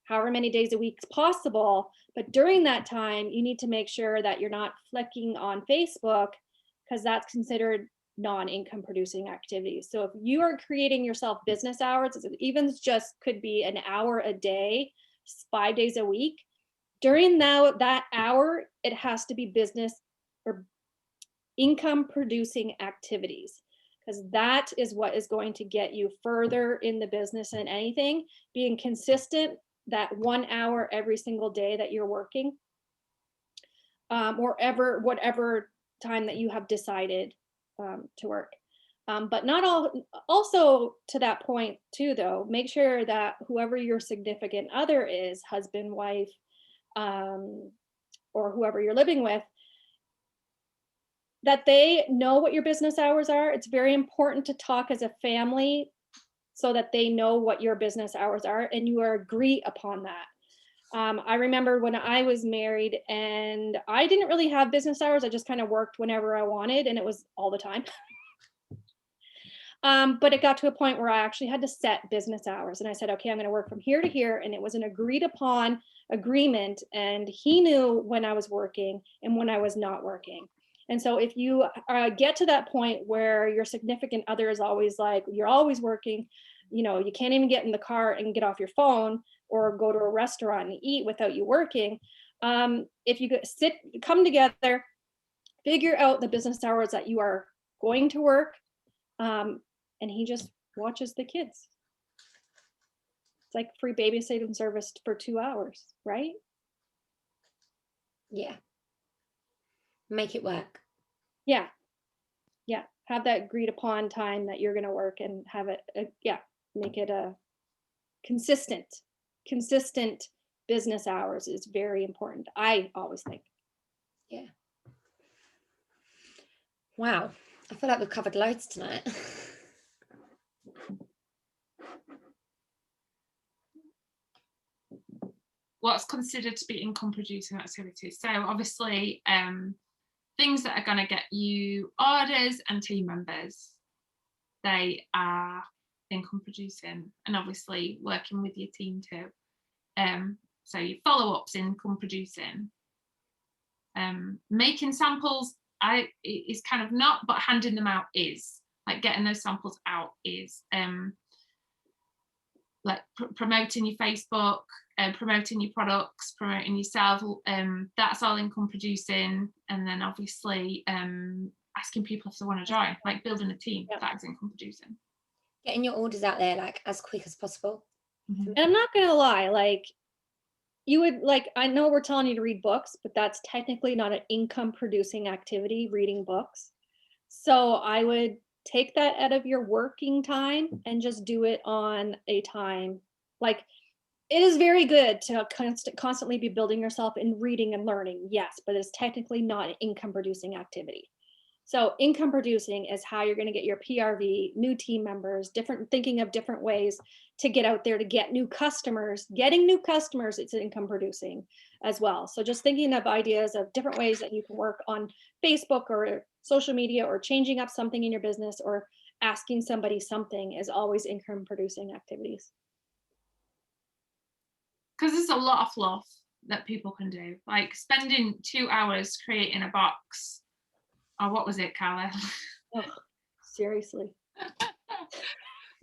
Speaker 1: however many days a week is possible. But during that time, you need to make sure that you're not flicking on Facebook, because that's considered non-income producing activities. So if you are creating yourself business hours, even just could be an hour a day, 5 days a week, during that hour, it has to be business or income producing activities, because that is what is going to get you further in the business than anything. Being consistent, that 1 hour every single day that you're working, or whatever time that you have decided to work. But not all, also to that point too, though, make sure that whoever your significant other is, husband, wife, or whoever you're living with, that they know what your business hours are. It's very important to talk as a family so that they know what your business hours are and you are agree upon that. I remember when I was married and I didn't really have business hours. I just kind of worked whenever I wanted and it was all the time. But it got to a point where I actually had to set business hours. And I said, okay, I'm going to work from here to here. And it was an agreed upon agreement. And he knew when I was working and when I was not working. And so if you get to that point where your significant other is always like, you're always working, you know, you can't even get in the car and get off your phone or go to a restaurant and eat without you working. If you come together, figure out the business hours that you are going to work. And he just watches the kids. It's like free babysitting service for 2 hours, right?
Speaker 2: Yeah. Make it work.
Speaker 1: Yeah. Yeah. Have that agreed upon time that you're going to work and have it, make it a consistent business hours is very important. I always think.
Speaker 2: Yeah. Wow. I feel like we've covered loads tonight.
Speaker 3: What's considered to be income producing activities? So obviously things that are going to get you orders and team members, they are income producing, and obviously working with your team too. So your follow-ups, income producing. Making samples is kind of not, but handing them out is. Like getting those samples out is. Like promoting your Facebook, promoting your products, promoting yourself, that's all income producing. And then obviously asking people if they want to join, like building a team, that's income producing.
Speaker 2: Getting your orders out there like as quick as possible.
Speaker 1: And I'm not gonna lie, like you would like, I know we're telling you to read books, but that's technically not an income producing activity, reading books. So I would take that out of your working time and just do it on a time. Like it is very good to constantly be building yourself in reading and learning, yes, but it's technically not an income producing activity. So income producing is how you're going to get your PRV, new team members, thinking of different ways to get out there to get new customers. Getting new customers, it's income producing as well. So just thinking of ideas of different ways that you can work on Facebook or social media or changing up something in your business or asking somebody something is always income producing activities.
Speaker 3: Because there's a lot of fluff that people can do, like spending 2 hours creating a box. Oh, what was it, Carla?
Speaker 1: Oh, seriously.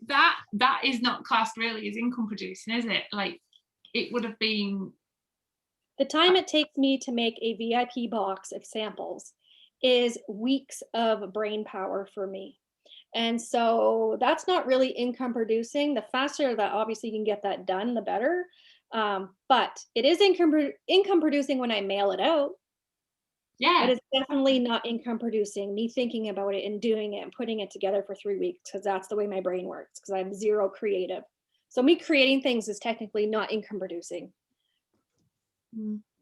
Speaker 3: that is not classed really as income producing, is it? Like it would have been.
Speaker 1: The time it takes me to make a VIP box of samples is weeks of brain power for me. And so that's not really income producing. The faster that obviously you can get that done, the better. But it is income producing when I mail it out.
Speaker 3: Yeah.
Speaker 1: But it's definitely not income producing, me thinking about it and doing it and putting it together for 3 weeks, because that's the way my brain works, because I'm zero creative. So me creating things is technically not income producing.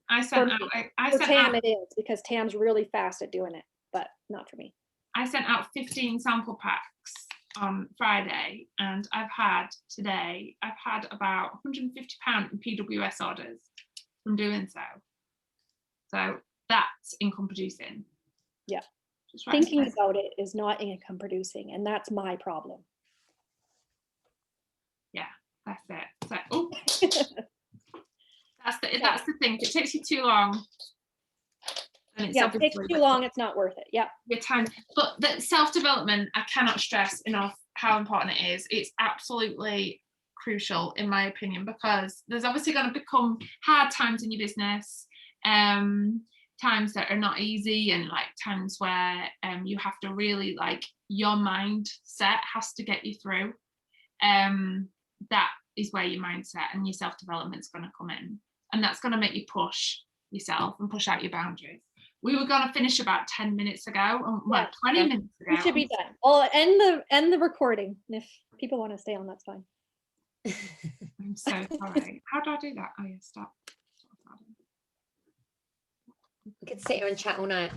Speaker 3: I sent
Speaker 1: Tam it is, because Tam's really fast at doing it, but not for me.
Speaker 3: I sent out 15 sample packs on Friday, and I've had about £150 in PWS orders from doing so. So that's income producing.
Speaker 1: Yeah. Thinking about it is not income producing, and that's my problem.
Speaker 3: Yeah, that's it. So, that's the thing. If it takes you too long, and
Speaker 1: if it takes too long, it's not worth it. Yeah.
Speaker 3: Your time. But the self-development, I cannot stress enough how important it is. It's absolutely crucial, in my opinion, because there's obviously going to become hard times in your business. Times that are not easy, and like times where you have to really, like, your mindset has to get you through. That is where your mindset and your self-development is going to come in, and that's going to make you push yourself and push out your boundaries. We were going to finish about 10 minutes ago, 20 minutes ago.
Speaker 1: We should be done. I'll end the recording. If people want to stay on, that's fine.
Speaker 3: I'm so sorry. How do I do that? Oh yeah, stop.
Speaker 2: We could sit here and chat all night.